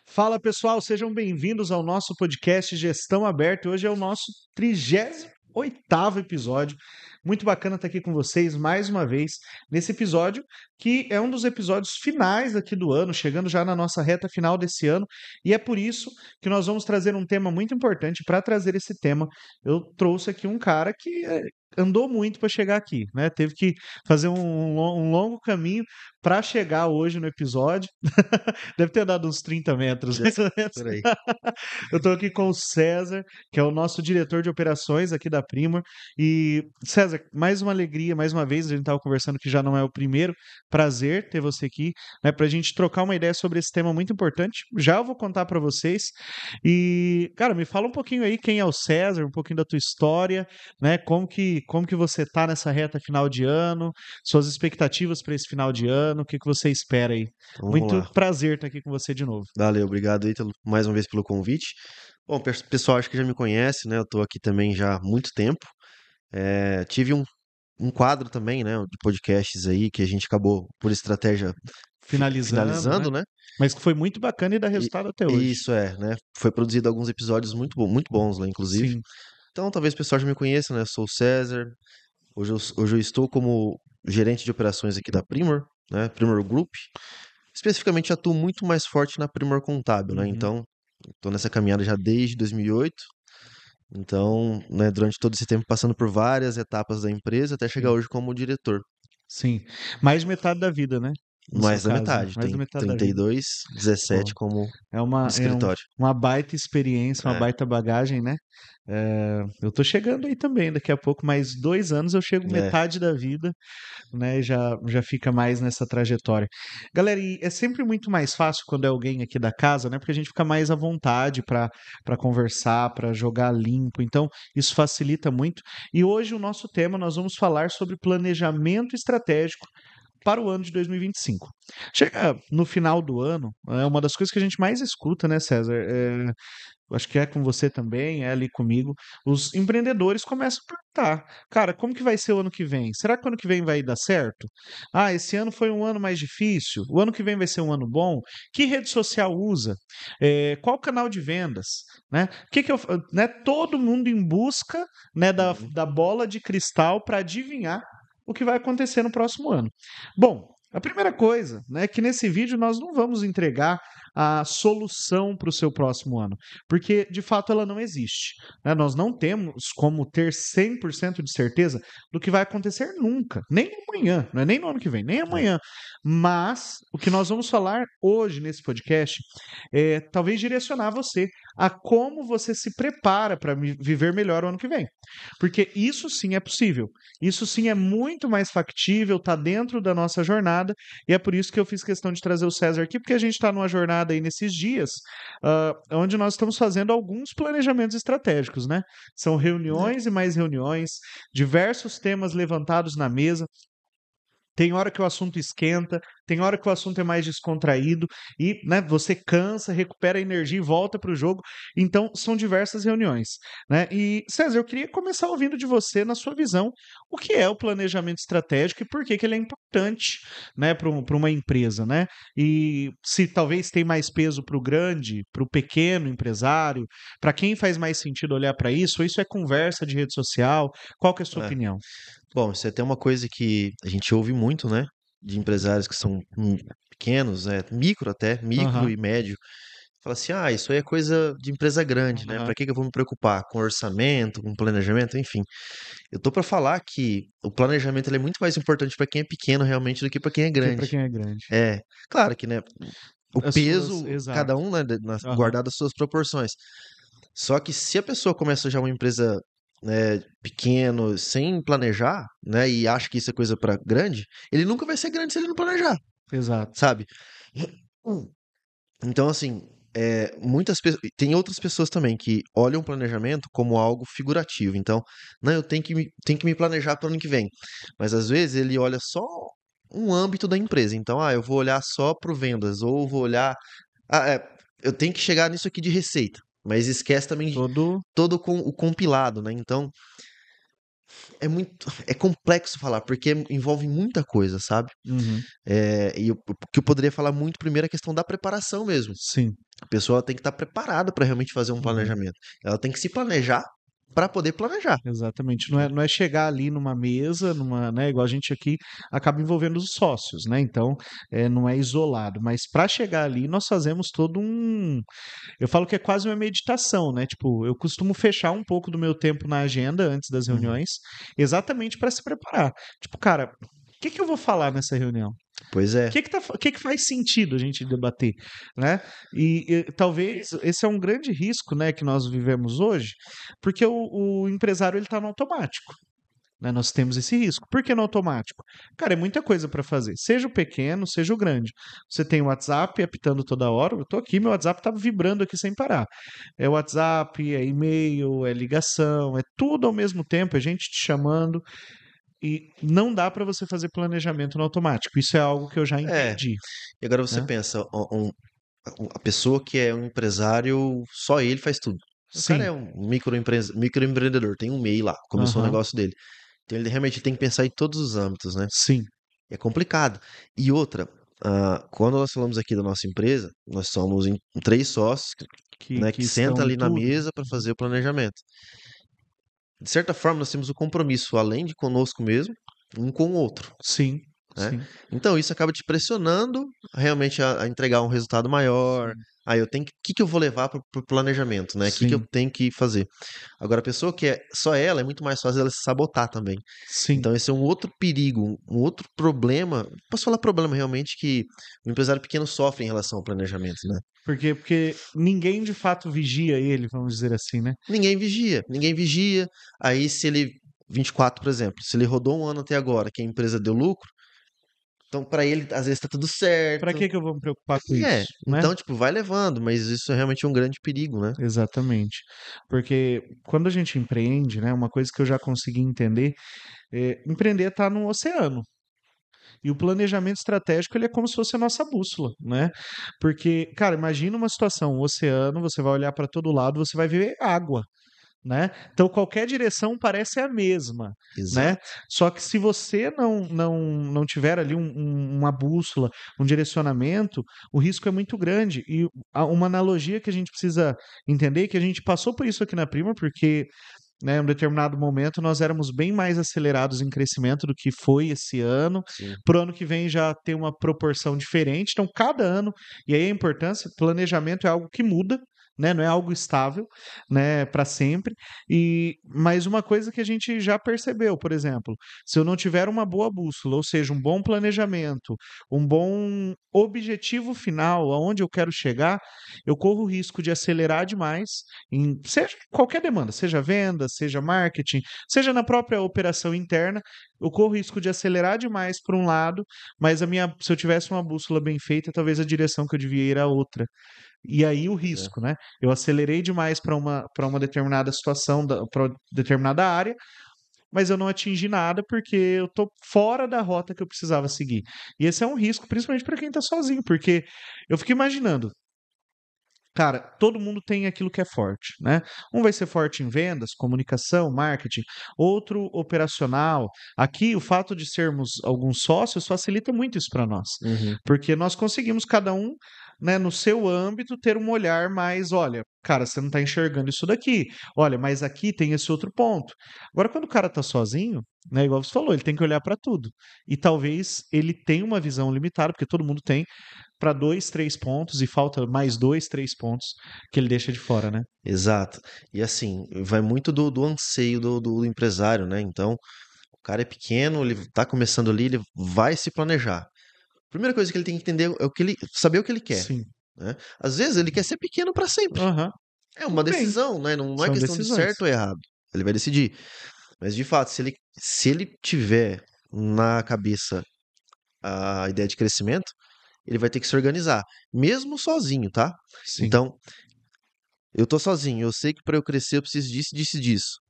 Fala pessoal, sejam bem-vindos ao nosso podcast Gestão Aberta. Hoje é o nosso 38º episódio. Muito bacana estar aqui com vocês mais uma vez nesse episódio, que é um dos episódios finais aqui do ano, chegando já na nossa reta final desse ano, e é por isso que nós vamos trazer um tema muito importante. Para trazer esse tema, eu trouxe aqui um cara que andou muito para chegar aqui, né? Teve que fazer um longo caminho para chegar hoje no episódio. Deve ter dado uns 30 metros, mais ou menos. Por aí. Eu estou aqui com o César, que é o nosso diretor de operações aqui da Primor. E, César, mais uma alegria, mais uma vez, a gente estava conversando que já não é o primeiro. Prazer ter você aqui, né, para a gente trocar uma ideia sobre esse tema muito importante. Já eu vou contar para vocês. E, cara, me fala um pouquinho aí quem é o César, um pouquinho da tua história, né? Como que você tá nessa reta final de ano, suas expectativas para esse final de ano, o que que você espera aí? Então vamos Muito lá. prazer estar aqui com você de novo. Valeu, obrigado, Ítalo, mais uma vez pelo convite. Bom, pessoal, acho que já me conhece, né? Eu tô aqui também já há muito tempo. Tive um quadro também, né, de podcasts aí que a gente acabou, por estratégia, Finalizando, né? finalizando, né? Mas que foi muito bacana e dá E resultado até hoje. isso né? Foi produzido alguns episódios muito bons lá, inclusive. Sim. Então, talvez o pessoal já me conheça, né? Eu sou o César. Hoje eu estou como gerente de operações aqui da Primor, né? Primor Group. Especificamente, atuo muito mais forte na Primor Contábil, né? Uhum. Então, estou nessa caminhada já desde 2008. Então, né, durante todo esse tempo, passando por várias etapas da empresa, até chegar Sim. hoje como diretor. Sim. Mais de metade da vida, né? No seu Mais da caso, né? metade, Mais da tem metade da vida. 32, Pô, 17 como é uma, no é um- escritório. uma baita experiência, uma É, baita bagagem, né? Eu tô chegando aí também, daqui a pouco, mais 2 anos eu chego é, metade da vida, né? Já fica mais nessa trajetória. Galera, e é sempre muito mais fácil quando é alguém aqui da casa, né? Porque a gente fica mais à vontade para conversar, para jogar limpo. Então, isso facilita muito. E hoje o nosso tema nós vamos falar sobre planejamento estratégico para o ano de 2025. Chega no final do ano, é uma das coisas que a gente mais escuta, né, César? Acho que é com você também, é ali comigo. Os empreendedores começam a perguntar: cara, como que vai ser o ano que vem? Será que o ano que vem vai dar certo? Ah, esse ano foi um ano mais difícil. O ano que vem vai ser um ano bom? Que rede social usa? Qual canal de vendas? Né? Né? Todo mundo em busca, né, da, uhum, da bola de cristal para adivinhar o que vai acontecer no próximo ano. Bom, a primeira coisa, né, é que nesse vídeo nós não vamos entregar a solução para o seu próximo ano, porque de fato ela não existe, né? Nós não temos como ter 100% de certeza do que vai acontecer nunca, nem amanhã, não é nem no ano que vem, nem é, amanhã. Mas o que nós vamos falar hoje nesse podcast é talvez direcionar você a como você se prepara para viver melhor o ano que vem. Porque isso sim é possível. Isso sim é muito mais factível, está dentro da nossa jornada, e é por isso que eu fiz questão de trazer o César aqui, porque a gente está numa jornada aí nesses dias, onde nós estamos fazendo alguns planejamentos estratégicos, né? São né? reuniões e mais reuniões, diversos temas levantados na mesa. Tem hora que o assunto esquenta, tem hora que o assunto é mais descontraído e, né, você cansa, recupera a energia e volta para o jogo. Então, são diversas reuniões, né? E, César, eu queria começar ouvindo de você, na sua visão, o que é o planejamento estratégico e por que que ele é importante, né, para uma empresa, né? E se talvez tem mais peso para o grande, para o pequeno empresário, para quem faz mais sentido olhar para isso, ou isso é conversa de rede social? Qual que é a sua É. opinião? Bom, isso é até uma coisa que a gente ouve muito, né? De empresários que são pequenos, né? Micro Aham, e médio. Fala assim, isso aí é coisa de empresa grande, né? aham. Para que eu vou me preocupar com orçamento, com planejamento, enfim. Eu tô para falar que o planejamento ele é muito mais importante para quem é pequeno realmente do que para quem é Que para grande. quem é grande. É, claro que, né, o As suas, peso, cada exato. um, né, Aham. guardado as suas proporções. Só que se a pessoa começa já uma empresa, né, pequeno, sem planejar, né, e acha que isso é coisa para grande, ele nunca vai ser grande se ele não planejar, Exato. sabe? Hum. Então, assim, muitas pessoas. Tem outras pessoas também que olham o planejamento como algo figurativo. Então, não, eu tenho que me planejar para o ano que vem. Mas às vezes ele olha só um âmbito da empresa. Então, eu vou olhar só para vendas, ou vou olhar. Eu tenho que chegar nisso aqui de receita. Mas esquece também de Todo. todo o compilado, né? Então, é complexo falar, porque envolve muita coisa, sabe? Uhum. O que eu poderia falar muito primeiro é a questão da preparação mesmo. Sim. A pessoa tem que estar preparada para realmente fazer um Uhum. planejamento. Ela tem que se planejar para poder planejar. Exatamente. Não é chegar ali numa mesa, né, igual a gente aqui acaba envolvendo os sócios, né? Então, não é isolado, mas para chegar ali nós fazemos todo um, eu falo que é quase uma meditação, né? Tipo, eu costumo fechar um pouco do meu tempo na agenda antes das Uhum. reuniões, exatamente para se preparar. Tipo, cara, o que que eu vou falar nessa reunião? Pois O é. que que, o que que faz sentido a gente debater, né? E talvez esse é um grande risco, né, que nós vivemos hoje, porque o empresário ele está no automático. Né? Nós temos esse risco. Por que no automático? Cara, é muita coisa para fazer. Seja o pequeno, seja o grande. Você tem o WhatsApp apitando toda hora. Eu estou aqui, meu WhatsApp está vibrando aqui sem parar. É WhatsApp, é e-mail, é ligação, é tudo ao mesmo tempo, é gente te chamando. E não dá para você fazer planejamento no automático. Isso é algo que eu já É. entendi, E agora você né? pensa, a pessoa que é um empresário, só ele faz tudo. O cara Sim. é um microempreendedor, tem um MEI lá, começou o Aham. negócio dele. Então ele realmente tem que pensar em todos os âmbitos, né? Sim. É complicado. E outra, quando nós falamos aqui da nossa empresa, nós somos em 3 sócios, né, Que que senta estão em ali na tudo, né? mesa para fazer o planejamento. De certa forma, nós temos o compromisso, além de conosco mesmo, um com o outro, Sim. né? Sim. Então isso acaba te pressionando realmente a entregar um resultado maior. Sim. Aí eu tenho que, o que que eu vou levar para o planejamento, né? O que que eu Sim. tenho que fazer? Agora, a pessoa que é só ela, é muito mais fácil ela se sabotar também. Sim. Então, esse é um outro perigo, um outro problema. Posso falar problema realmente que o empresário pequeno sofre em relação ao planejamento, né? Porque ninguém de fato vigia ele, vamos dizer assim, né? Ninguém vigia, ninguém vigia. Aí, se ele, 24, por exemplo, se ele rodou um ano até agora, que a empresa deu lucro, então para ele às vezes tá tudo Para certo. que eu vou me preocupar com É, isso, né? então, tipo, vai levando, mas isso é realmente um grande perigo, né? Exatamente. Porque quando a gente empreende, né, uma coisa que eu já consegui entender, empreender está no oceano. E o planejamento estratégico ele é como se fosse a nossa bússola, né? Porque, cara, imagina uma situação, um oceano, você vai olhar para todo lado, você vai ver água. Né? Então qualquer direção parece a mesma, né? Exato. Só que se você não tiver ali uma bússola, um direcionamento, o risco é muito grande. E uma analogia que a gente precisa entender é que a gente passou por isso aqui na Prima, porque né, em um determinado momento nós éramos bem mais acelerados em crescimento do que foi esse ano. Sim, Para o ano que vem já tem uma proporção diferente. Então, cada ano, e aí a importância, planejamento é algo que muda, né, não é algo estável, né, para sempre. E mais uma coisa que a gente já percebeu, por exemplo, se eu não tiver uma boa bússola, ou seja, um bom planejamento, um bom objetivo final, aonde eu quero chegar, eu corro o risco de acelerar demais em seja qualquer demanda, seja venda, seja marketing, seja na própria operação interna, eu corro o risco de acelerar demais por um lado, mas se eu tivesse uma bússola bem feita, talvez a direção que eu devia ir era outra. E aí o pois é. risco, né? Eu acelerei demais para uma determinada situação, para determinada área, mas eu não atingi nada porque eu tô fora da rota que eu precisava seguir. E esse é um risco, principalmente para quem tá sozinho, porque eu fico imaginando, cara, todo mundo tem aquilo que é forte, né? Um vai ser forte em vendas, comunicação, marketing, outro operacional. Aqui, o fato de sermos alguns sócios facilita muito isso para nós, Uhum, porque nós conseguimos cada um, né, no seu âmbito, ter um olhar mais, olha, cara, você não está enxergando isso daqui. Olha, mas aqui tem esse outro ponto. Agora, quando o cara está sozinho, né, igual você falou, ele tem que olhar para tudo. E talvez ele tenha uma visão limitada, porque todo mundo tem, para dois, três pontos e falta mais dois, três pontos que ele deixa de fora, né? exato. E assim, vai muito do anseio do empresário, né? Então, o cara é pequeno, ele tá começando ali, ele vai se planejar. Primeira coisa que ele tem que entender é saber o que ele quer, Sim. né? Às vezes ele quer ser pequeno para sempre. Aham. É uma Tudo bem. decisão, né? Não é São questão de decisões. certo ou errado. Ele vai decidir. Mas de fato, se ele tiver na cabeça a ideia de crescimento, ele vai ter que se organizar, mesmo sozinho, tá? Sim. Então, eu tô sozinho, eu sei que para eu crescer eu preciso disso, disso e disso.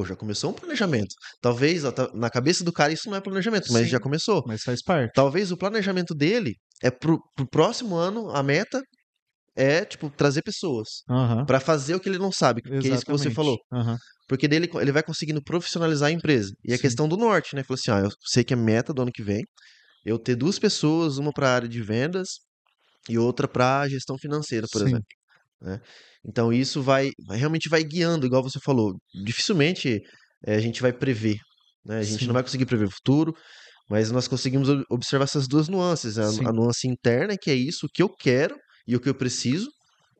Já começou um planejamento. Talvez ó, na cabeça do cara isso não é planejamento, mas já Sim. começou. Mas faz parte. Talvez o planejamento dele é pro próximo ano, a meta é, tipo, trazer pessoas Aham. para fazer o que ele não sabe, que é isso que você falou. Exatamente. Aham. Porque daí ele vai conseguindo profissionalizar a empresa. E a Sim. questão do norte, né? Falou assim, eu sei que a meta do ano que vem eu ter duas pessoas, uma para a área de vendas e outra para gestão financeira, por Sim. exemplo, né? Então isso realmente vai guiando, igual você falou. Dificilmente a gente vai prever, né? A gente não Sim. vai conseguir prever o futuro, mas nós conseguimos observar essas duas nuances, a Sim. nuance interna, que é isso, o que eu quero e o que eu preciso,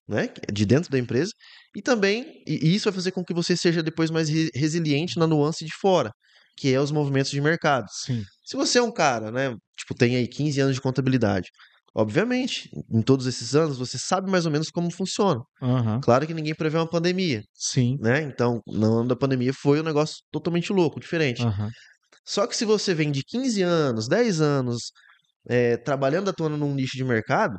né, de dentro da empresa, e também, e isso vai fazer com que você seja depois mais resiliente na nuance de fora, que é os movimentos de mercado. Sim. Se você é um cara, né, tipo, tem aí 15 anos de contabilidade, obviamente, em todos esses anos, você sabe mais ou menos como funciona. Aham. Claro que ninguém prevê uma pandemia, Sim. né? Então, no ano da pandemia foi um negócio totalmente louco, diferente. Aham. Só que se você vem de 15 anos, 10 anos, trabalhando, atuando num nicho de mercado,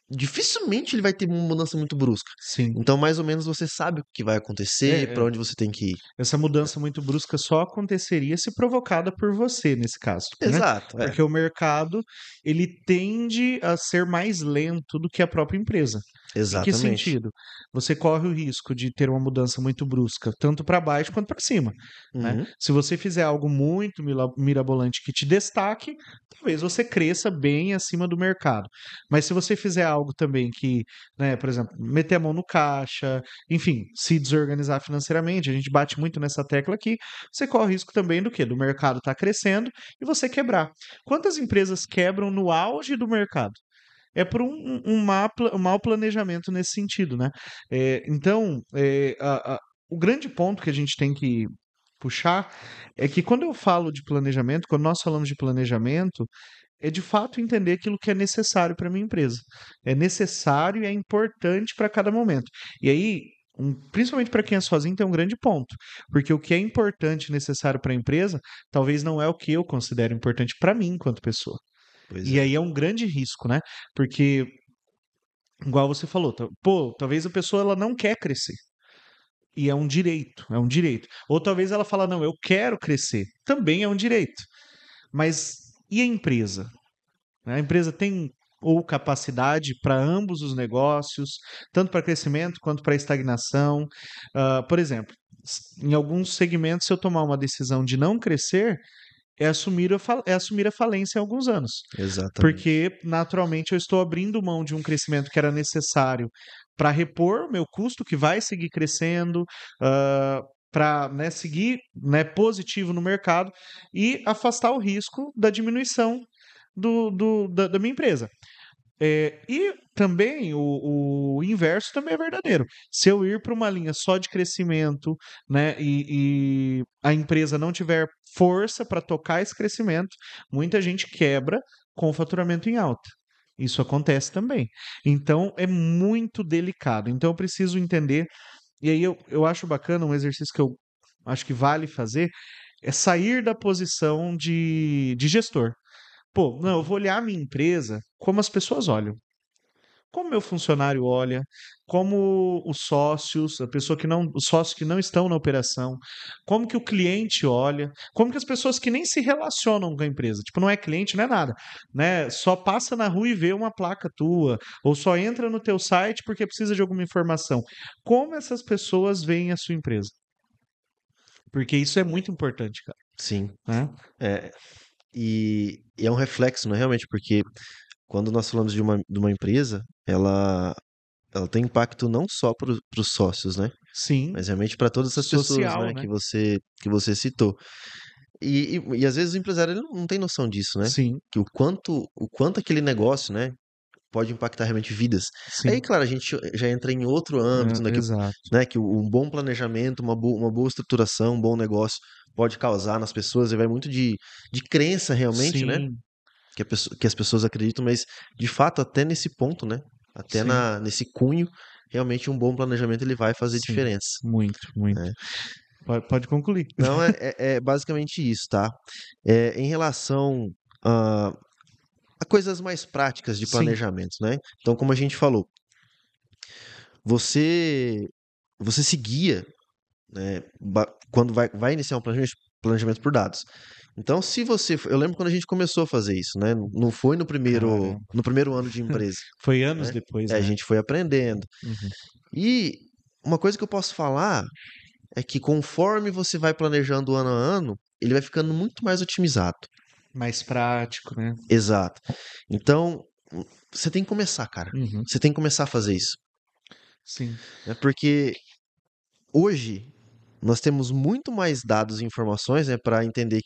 dificilmente ele vai ter uma mudança muito brusca. Sim. Então, mais ou menos, você sabe o que vai acontecer, É, para onde você tem que ir. essa mudança muito brusca só aconteceria se provocada por você, nesse caso, né? Exato, Porque o mercado, ele tende a ser mais lento do que a própria empresa. Em que exatamente. sentido? Você corre o risco de ter uma mudança muito brusca, tanto para baixo quanto para cima, né? Uhum, Se você fizer algo muito mirabolante que te destaque, talvez você cresça bem acima do mercado. Mas se você fizer algo também que, né, por exemplo, meter a mão no caixa, enfim, se desorganizar financeiramente, a gente bate muito nessa tecla aqui, você corre o risco também do quê? Do mercado estar crescendo e você quebrar. Quantas empresas quebram no auge do mercado? É por um mau planejamento nesse sentido, né? Então, o grande ponto que a gente tem que puxar é que quando eu falo de planejamento, quando nós falamos de planejamento, é de fato entender aquilo que é necessário para a minha empresa. É necessário e é importante para cada momento. E aí, principalmente para quem é sozinho, tem um grande ponto. Porque o que é importante e necessário para a empresa, talvez não é o que eu considero importante para mim enquanto pessoa. pois E é. aí é um grande risco, né? Porque, igual você falou, pô, talvez a pessoa ela não quer crescer. E é um direito, é um direito. Ou talvez ela fala, não, eu quero crescer. Também é um direito. Mas e a empresa? A empresa tem ou capacidade para ambos os negócios, tanto para crescimento quanto para estagnação. Por exemplo, em alguns segmentos, se eu tomar uma decisão de não crescer, é assumir a falência em alguns anos. Exatamente. Porque, naturalmente, eu estou abrindo mão de um crescimento que era necessário para repor o meu custo, que vai seguir crescendo, para, né, seguir, né, positivo no mercado e afastar o risco da diminuição da minha empresa. E também o inverso também é verdadeiro. Se eu ir para uma linha só de crescimento, né, e a empresa não tiver força para tocar esse crescimento, muita gente quebra com o faturamento em alta. Isso acontece também. Então é muito delicado. Então eu preciso entender, e aí eu acho bacana um exercício que eu acho que vale fazer, é sair da posição de gestor. Pô, não, eu vou olhar a minha empresa como as pessoas olham. Como meu funcionário olha, como os sócios, a pessoa que não, os sócios que não estão na operação, como que o cliente olha, como que as pessoas que nem se relacionam com a empresa, tipo, não é cliente, não é nada, né? Só passa na rua e vê uma placa tua, ou só entra no teu site porque precisa de alguma informação. Como essas pessoas veem a sua empresa? Porque isso é muito importante, Sim. cara, né? É, e é um reflexo, né, realmente, porque quando nós falamos de uma empresa, ela tem impacto não só para os sócios, né? Sim, Mas realmente para todas essas pessoas, social, né, né? que você citou. E às vezes o empresário ele não tem noção disso, né? Sim, Que o quanto aquele negócio, né, pode impactar realmente vidas. Aí, sim, claro, a gente já entra em outro âmbito, exato. né, que um bom planejamento, uma boa estruturação, um bom negócio pode causar nas pessoas, e vai muito de crença realmente, né, Sim, que as pessoas acreditam, mas de fato até nesse ponto, né, até sim. nesse cunho, realmente um bom planejamento ele vai fazer Sim, diferença, muito, muito. né. Pode concluir. Não, é basicamente isso, tá? Em relação a, a coisas mais práticas de Sim, planejamento, né? Então, como a gente falou, você se guia, né, quando vai iniciar um planejamento por dados. Então, se você. Eu lembro quando a gente começou a fazer isso, né? Não foi Caramba. no primeiro ano de empresa, Foi anos né? depois, A né? gente foi aprendendo. Uhum. E uma coisa que eu posso falar é que conforme você vai planejando ano a ano, ele vai ficando muito mais otimizado. Mais prático, né? Exato. Então, você tem que começar, cara. Uhum. Você tem que começar a fazer isso, Sim, né? Porque hoje nós temos muito mais dados e informações, né, para entender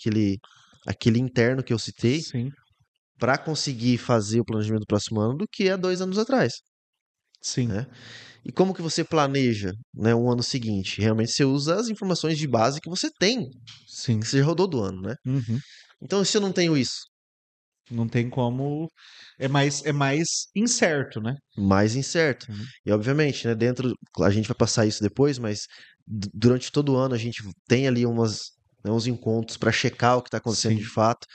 aquele interno que eu citei, sim, para conseguir fazer o planejamento do próximo ano do que há 2 anos atrás, sim, né? E como que você planeja, né, um ano seguinte? Realmente você usa as informações de base que você tem, que sim. você já rodou do ano, né? Uhum. Então, se eu não tenho isso, Não tem como. É mais incerto, né? mais incerto. Uhum. E obviamente, né, dentro, a gente vai passar isso depois, mas durante todo o ano a gente tem ali uns encontros para checar o que está acontecendo de Sim, fato.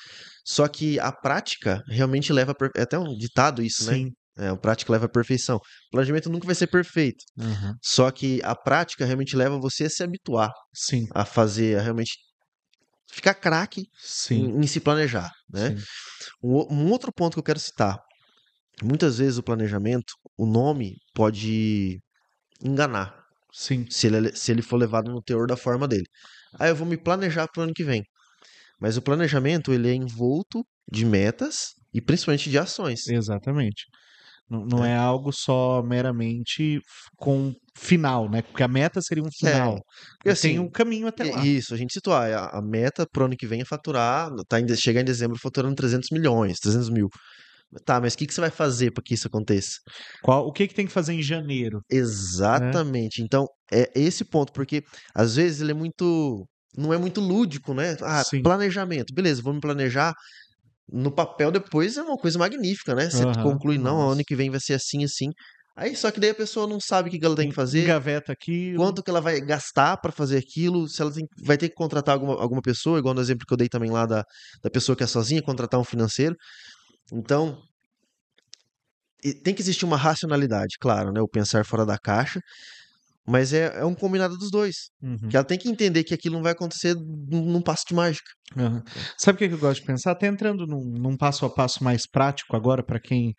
Só que a prática realmente leva é até um ditado isso, né? sim. A prática leva à perfeição. O planejamento nunca vai ser perfeito. Aham. Só que a prática realmente leva você a se habituar Sim, a fazer, a realmente ficar craque sim, em se planejar, né? sim, Um outro ponto que eu quero citar. Muitas vezes o planejamento, o nome pode enganar, sim. se ele for levado no teor da forma dele. Ah, eu vou me planejar para o ano que vem. Mas o planejamento, ele é envolto de metas e principalmente de ações, Exatamente. Não né? é algo só meramente com final, né? Porque a meta seria um É, final, porque mas tem um assim, caminho até lá. isso, a gente citou, a meta pro ano que vem é faturar, chegar em dezembro faturando 300 milhões, 300 mil. Tá, mas o que que você vai fazer para que isso aconteça? O que que tem que fazer em janeiro, né? Exatamente. Então, é esse ponto, porque às vezes ele é muito. Não é muito lúdico, né? Ah, Sim. planejamento. Beleza, vou me planejar. No papel depois é uma coisa magnífica, né? Você Aham. conclui, não, ano Nossa. que vem vai ser assim, assim. Aí só que daí a pessoa não sabe o que que ela tem que fazer, Engaveta aquilo. quanto que ela vai gastar para fazer aquilo, se ela vai ter que contratar alguma pessoa, igual no exemplo que eu dei também lá da pessoa que é sozinha, contratar um financeiro. Então, tem que existir uma racionalidade, claro, né? O pensar fora da caixa. Mas é um combinado dos dois. Que Uhum. ela tem que entender que aquilo não vai acontecer num passo de mágica. Aham. Sabe o que que eu gosto de pensar? Até entrando num passo a passo mais prático agora para quem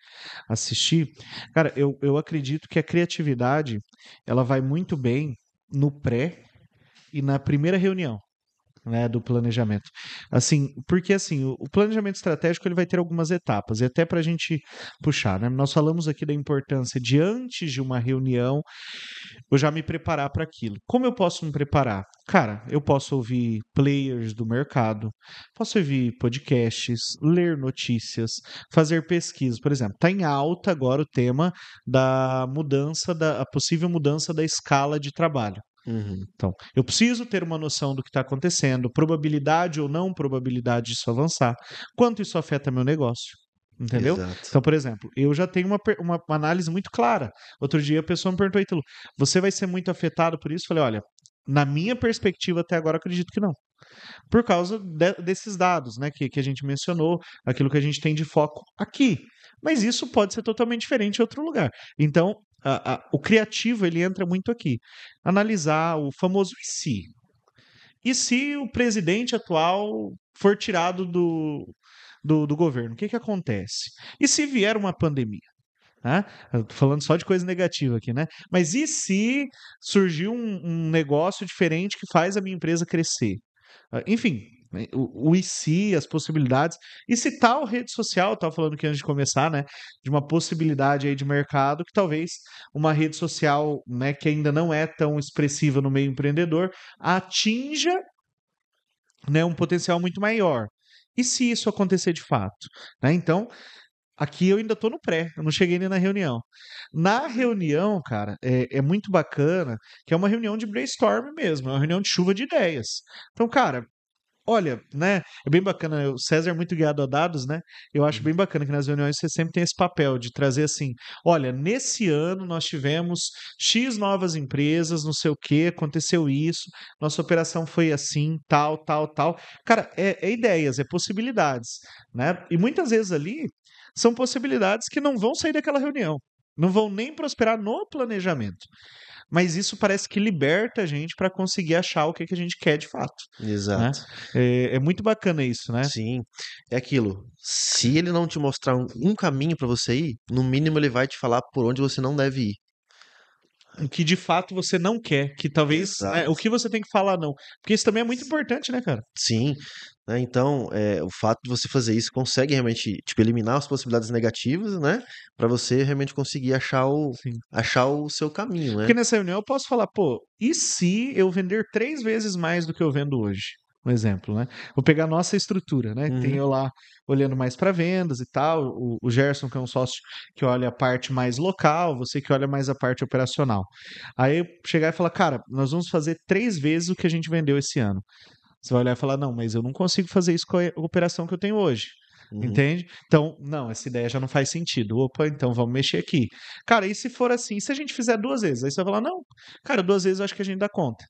assistir. Cara, eu acredito que a criatividade ela vai muito bem no pré e na primeira reunião, né, do planejamento. Assim, porque assim, o planejamento estratégico ele vai ter algumas etapas, e até para a gente puxar, né? Nós falamos aqui da importância de antes de uma reunião eu já me preparar para aquilo. Como eu posso me preparar? Cara, eu posso ouvir players do mercado, posso ouvir podcasts, ler notícias, fazer pesquisas. Por exemplo, está em alta agora o tema da mudança, a possível mudança da escala de trabalho. Uhum, Então, eu preciso ter uma noção do que está acontecendo, probabilidade ou não probabilidade disso avançar, quanto isso afeta meu negócio. Entendeu? exato. Então, por exemplo, eu já tenho uma análise muito clara. Outro dia a pessoa me perguntou, Ítalo, você vai ser muito afetado por isso? Eu falei, olha, na minha perspectiva até agora, eu acredito que não. Por causa desses dados, né, que a gente mencionou, aquilo que a gente tem de foco aqui. Mas isso pode ser totalmente diferente em outro lugar. Então, o criativo ele entra muito aqui. Analisar o famoso e se. E se o presidente atual for tirado do governo, o que, que acontece? E se vier uma pandemia? Né? Eu tô falando só de coisa negativa aqui, né? Mas e se surgir um negócio diferente que faz a minha empresa crescer? Enfim, né, o e se, as possibilidades. E se tal rede social, estava falando aqui antes de começar, né? De uma possibilidade aí de mercado que talvez uma rede social, né, que ainda não é tão expressiva no meio empreendedor, atinja, né, um potencial muito maior. E se isso acontecer de fato? Né? Então, aqui eu ainda estou no pré, eu não cheguei nem na reunião. Na reunião, cara, é muito bacana, que é uma reunião de brainstorm mesmo, é uma reunião de chuva de ideias. Então, cara, olha, né, é bem bacana, o César é muito guiado a dados, né? Eu acho bem Uhum, bacana que nas reuniões você sempre tem esse papel de trazer assim, olha, nesse ano nós tivemos X novas empresas, não sei o que, aconteceu isso, nossa operação foi assim, tal, tal, tal. Cara, é ideias, é possibilidades, né? E muitas vezes ali são possibilidades que não vão sair daquela reunião. não vão nem prosperar no planejamento. Mas isso parece que liberta a gente para conseguir achar o que que a gente quer de fato, né? Exato. É muito bacana isso, né? Sim, é aquilo. Se ele não te mostrar um caminho pra você ir, no mínimo ele vai te falar por onde você não deve ir. O que de fato você não quer, que talvez, né, o Exato. que você tem que falar não. Porque isso também é muito importante, né, cara? Sim, né, então, o fato de você fazer isso consegue realmente, tipo, eliminar as possibilidades negativas, né, pra você realmente conseguir Sim. achar o seu caminho, né. Porque nessa reunião eu posso falar, pô, e se eu vender 3 vezes mais do que eu vendo hoje? Um exemplo, né? Vou pegar a nossa estrutura, né? Tem Uhum, eu lá olhando mais para vendas e tal, o Gerson, que é um sócio que olha a parte mais local, você que olha mais a parte operacional. Aí eu chegar e falar, cara, nós vamos fazer 3 vezes o que a gente vendeu esse ano. Você vai olhar e falar, não, mas eu não consigo fazer isso com a operação que eu tenho hoje. uhum. Entende? Então, não, essa ideia já não faz sentido. Opa, então vamos mexer aqui. Cara, e se for assim, se a gente fizer 2 vezes? Aí você vai falar, não, cara, 2 vezes eu acho que a gente dá conta.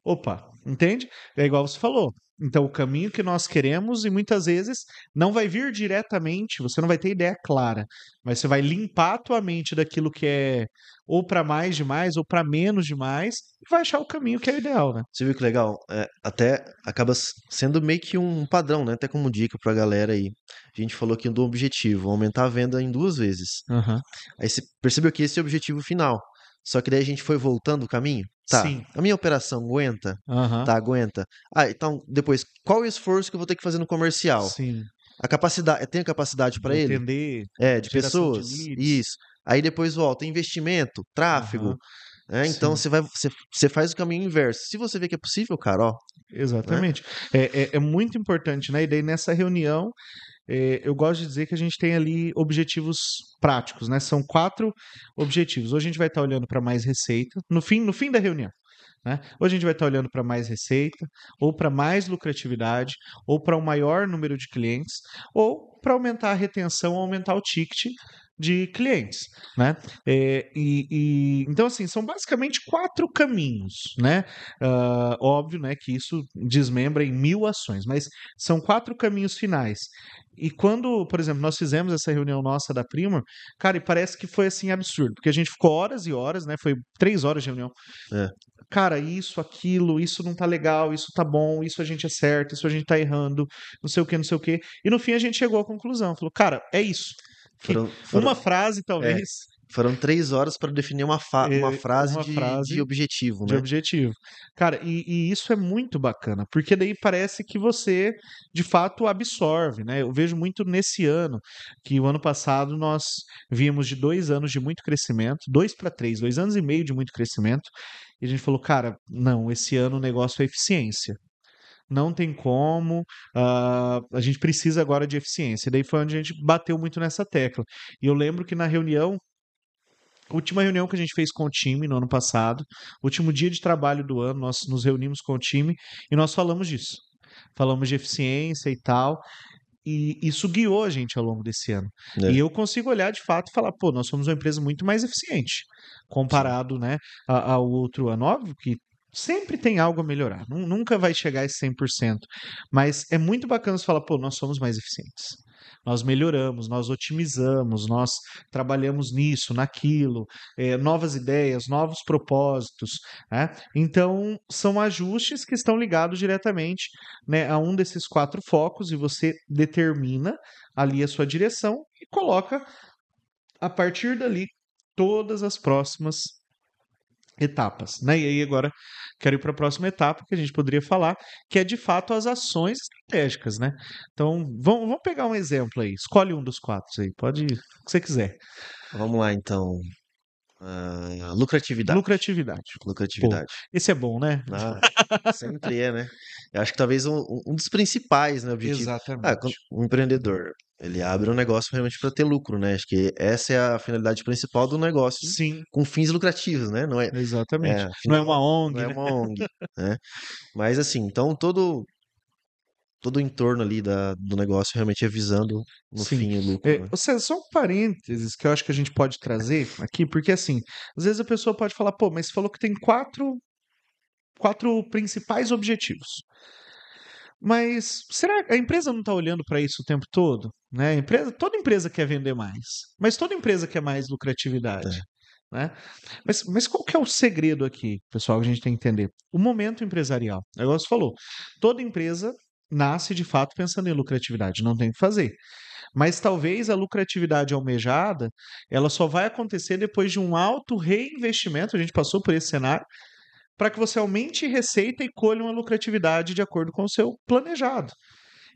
Opa, entende? É igual você falou. Então, o caminho que nós queremos, e muitas vezes não vai vir diretamente, você não vai ter ideia clara, mas você vai limpar a tua mente daquilo que é ou para mais demais ou para menos demais, e vai achar o caminho que é o ideal, né? Você viu que legal? Até acaba sendo meio que um padrão, né, até como dica pra galera aí. A gente falou aqui do objetivo, aumentar a venda em 2 vezes. Aham. Aí você percebeu que esse é o objetivo final. Só que daí a gente foi voltando o caminho. Tá, Sim. a minha operação aguenta? Aham. Tá, aguenta. Ah, então depois, qual o esforço que eu vou ter que fazer no comercial? Sim. A capacidade, tem a capacidade para De ele? atender, De geração de pessoas? leads. Isso. Aí depois volta, investimento, tráfego. Aham. Então Sim. você faz o caminho inverso. Se você vê que é possível, cara, ó, né? Exatamente. É muito importante, né? E daí nessa reunião, eu gosto de dizer que a gente tem ali objetivos práticos, né? São 4 objetivos. Hoje a gente vai estar olhando para mais receita, no fim da reunião, né? Hoje a gente vai estar olhando para mais receita, ou para mais lucratividade, ou para um maior número de clientes, ou para aumentar a retenção, aumentar o ticket de clientes, né? Então assim são basicamente 4 caminhos, né? Óbvio, né, que isso desmembra em 1000 ações, mas são 4 caminhos finais. E quando, por exemplo, nós fizemos essa reunião nossa da Prima, cara, e parece que foi assim absurdo, porque a gente ficou horas e horas, né? Foi 3 horas de reunião. É, Cara, isso, aquilo, isso não tá legal, isso tá bom, isso a gente acerta, isso a gente tá errando, não sei o que, não sei o que. E no fim a gente chegou à conclusão, falou, cara, é isso. Que foram, foram, uma frase, é, talvez, foram 3 horas para definir uma frase uma de frase objetivo, de né? objetivo. Cara, e isso é muito bacana, porque daí parece que você, de fato, absorve, né? Eu vejo muito nesse ano, que o ano passado nós vimos de 2 anos de muito crescimento, 2 para 3, 2 anos e meio de muito crescimento, e a gente falou, cara, não, esse ano o negócio é eficiência. Não tem como, a gente precisa agora de eficiência. E daí foi onde a gente bateu muito nessa tecla. E eu lembro que na reunião, última reunião que a gente fez com o time no ano passado, último dia de trabalho do ano, nós nos reunimos com o time e nós falamos disso. Falamos de eficiência e tal, e isso guiou a gente ao longo desse ano. E É, eu consigo olhar de fato e falar, pô, nós somos uma empresa muito mais eficiente sim. comparado, né, ao outro ano. Óbvio que sempre tem algo a melhorar, nunca vai chegar a esse 100%, mas é muito bacana você falar, pô, nós somos mais eficientes. Nós melhoramos, nós otimizamos, nós trabalhamos nisso, naquilo, novas ideias, novos propósitos, né? Então, são ajustes que estão ligados diretamente, né, a um desses 4 focos e você determina ali a sua direção e coloca a partir dali todas as próximas etapas, né? E aí agora quero ir para a próxima etapa que a gente poderia falar, que é de fato as ações estratégicas, né? Então, vamos pegar um exemplo aí. Escolhe um dos 4 aí, pode ir, o que você quiser. Vamos lá, então. Lucratividade. Lucratividade. Pô, Lucratividade. esse é bom, né? Ah, sempre é, né? Eu acho que talvez um dos principais, né, objetivos. Exatamente. Quando um empreendedor, ele abre um negócio realmente para ter lucro, né? Acho que essa é a finalidade principal do negócio Sim, com fins lucrativos, né? exatamente. Não é Afinal, uma não ONG, é né? uma ONG, né? Mas assim, então todo o entorno ali do negócio realmente é visando no Sim. fim o lucro, né? Ou seja, só um parênteses que eu acho que a gente pode trazer aqui, porque assim, às vezes a pessoa pode falar, pô, mas você falou que tem quatro principais objetivos. Mas será que a empresa não está olhando para isso o tempo todo? Né? Toda empresa quer vender mais, mas toda empresa quer mais lucratividade. É, Né? Mas qual que é o segredo aqui, pessoal, que a gente tem que entender? O momento empresarial. O negócio falou, toda empresa nasce de fato pensando em lucratividade, não tem o que fazer. Mas talvez a lucratividade almejada, ela só vai acontecer depois de um alto reinvestimento, a gente passou por esse cenário, para que você aumente receita e colha uma lucratividade de acordo com o seu planejado.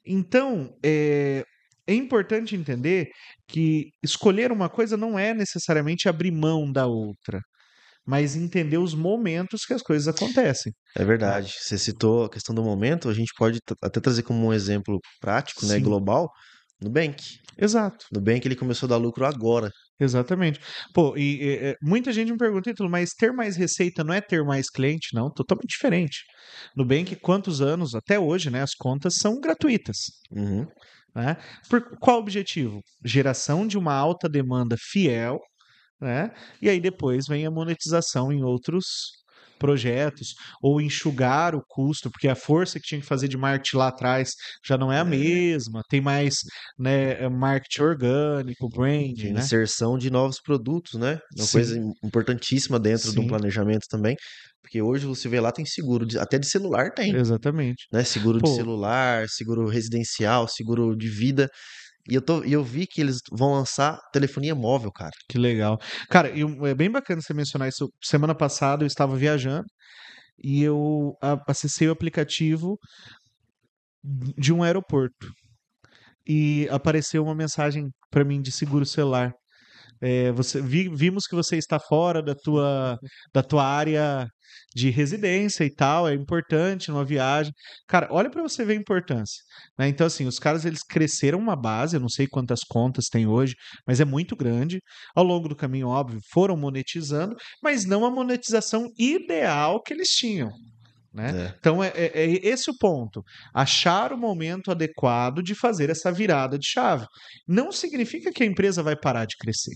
Então, é importante entender que escolher uma coisa não é necessariamente abrir mão da outra, mas entender os momentos que as coisas acontecem. é Né? verdade. Você citou a questão do momento, a gente pode até trazer como um exemplo prático, né, Sim, global, Nubank. exato. Nubank ele começou a dar lucro agora. Exatamente. Pô, muita gente me pergunta, Ítalo, mas ter mais receita não é ter mais cliente? Não, totalmente diferente. Nubank, quantos anos, até hoje, né, as contas são gratuitas. Uhum. Né? Por qual objetivo? Geração de uma alta demanda fiel, né? E aí depois vem a monetização em outros projetos, ou enxugar o custo, porque a força que tinha que fazer de marketing lá atrás já não é a mesma, tem mais, né, marketing orgânico, branding, né? Inserção de novos produtos, né? Uma coisa Sim, importantíssima dentro de um sim, planejamento também, porque hoje você vê lá tem seguro, até de celular tem, exatamente. né? Seguro de Pô, celular, seguro residencial, seguro de vida. E eu vi que eles vão lançar telefonia móvel, cara. que legal. Cara, é bem bacana você mencionar isso. Semana passada eu estava viajando e eu acessei o aplicativo de um aeroporto e apareceu uma mensagem para mim de seguro celular. Vimos que você está fora da tua área de residência e tal, é importante numa viagem. Cara, olha para você ver a importância. Né? Então, assim, os caras eles cresceram uma base, eu não sei quantas contas tem hoje, mas é muito grande. Ao longo do caminho, óbvio, foram monetizando, mas não a monetização ideal que eles tinham. Né? É, Então é esse o ponto. Achar o momento adequado de fazer essa virada de chave. Não significa que a empresa vai parar de crescer.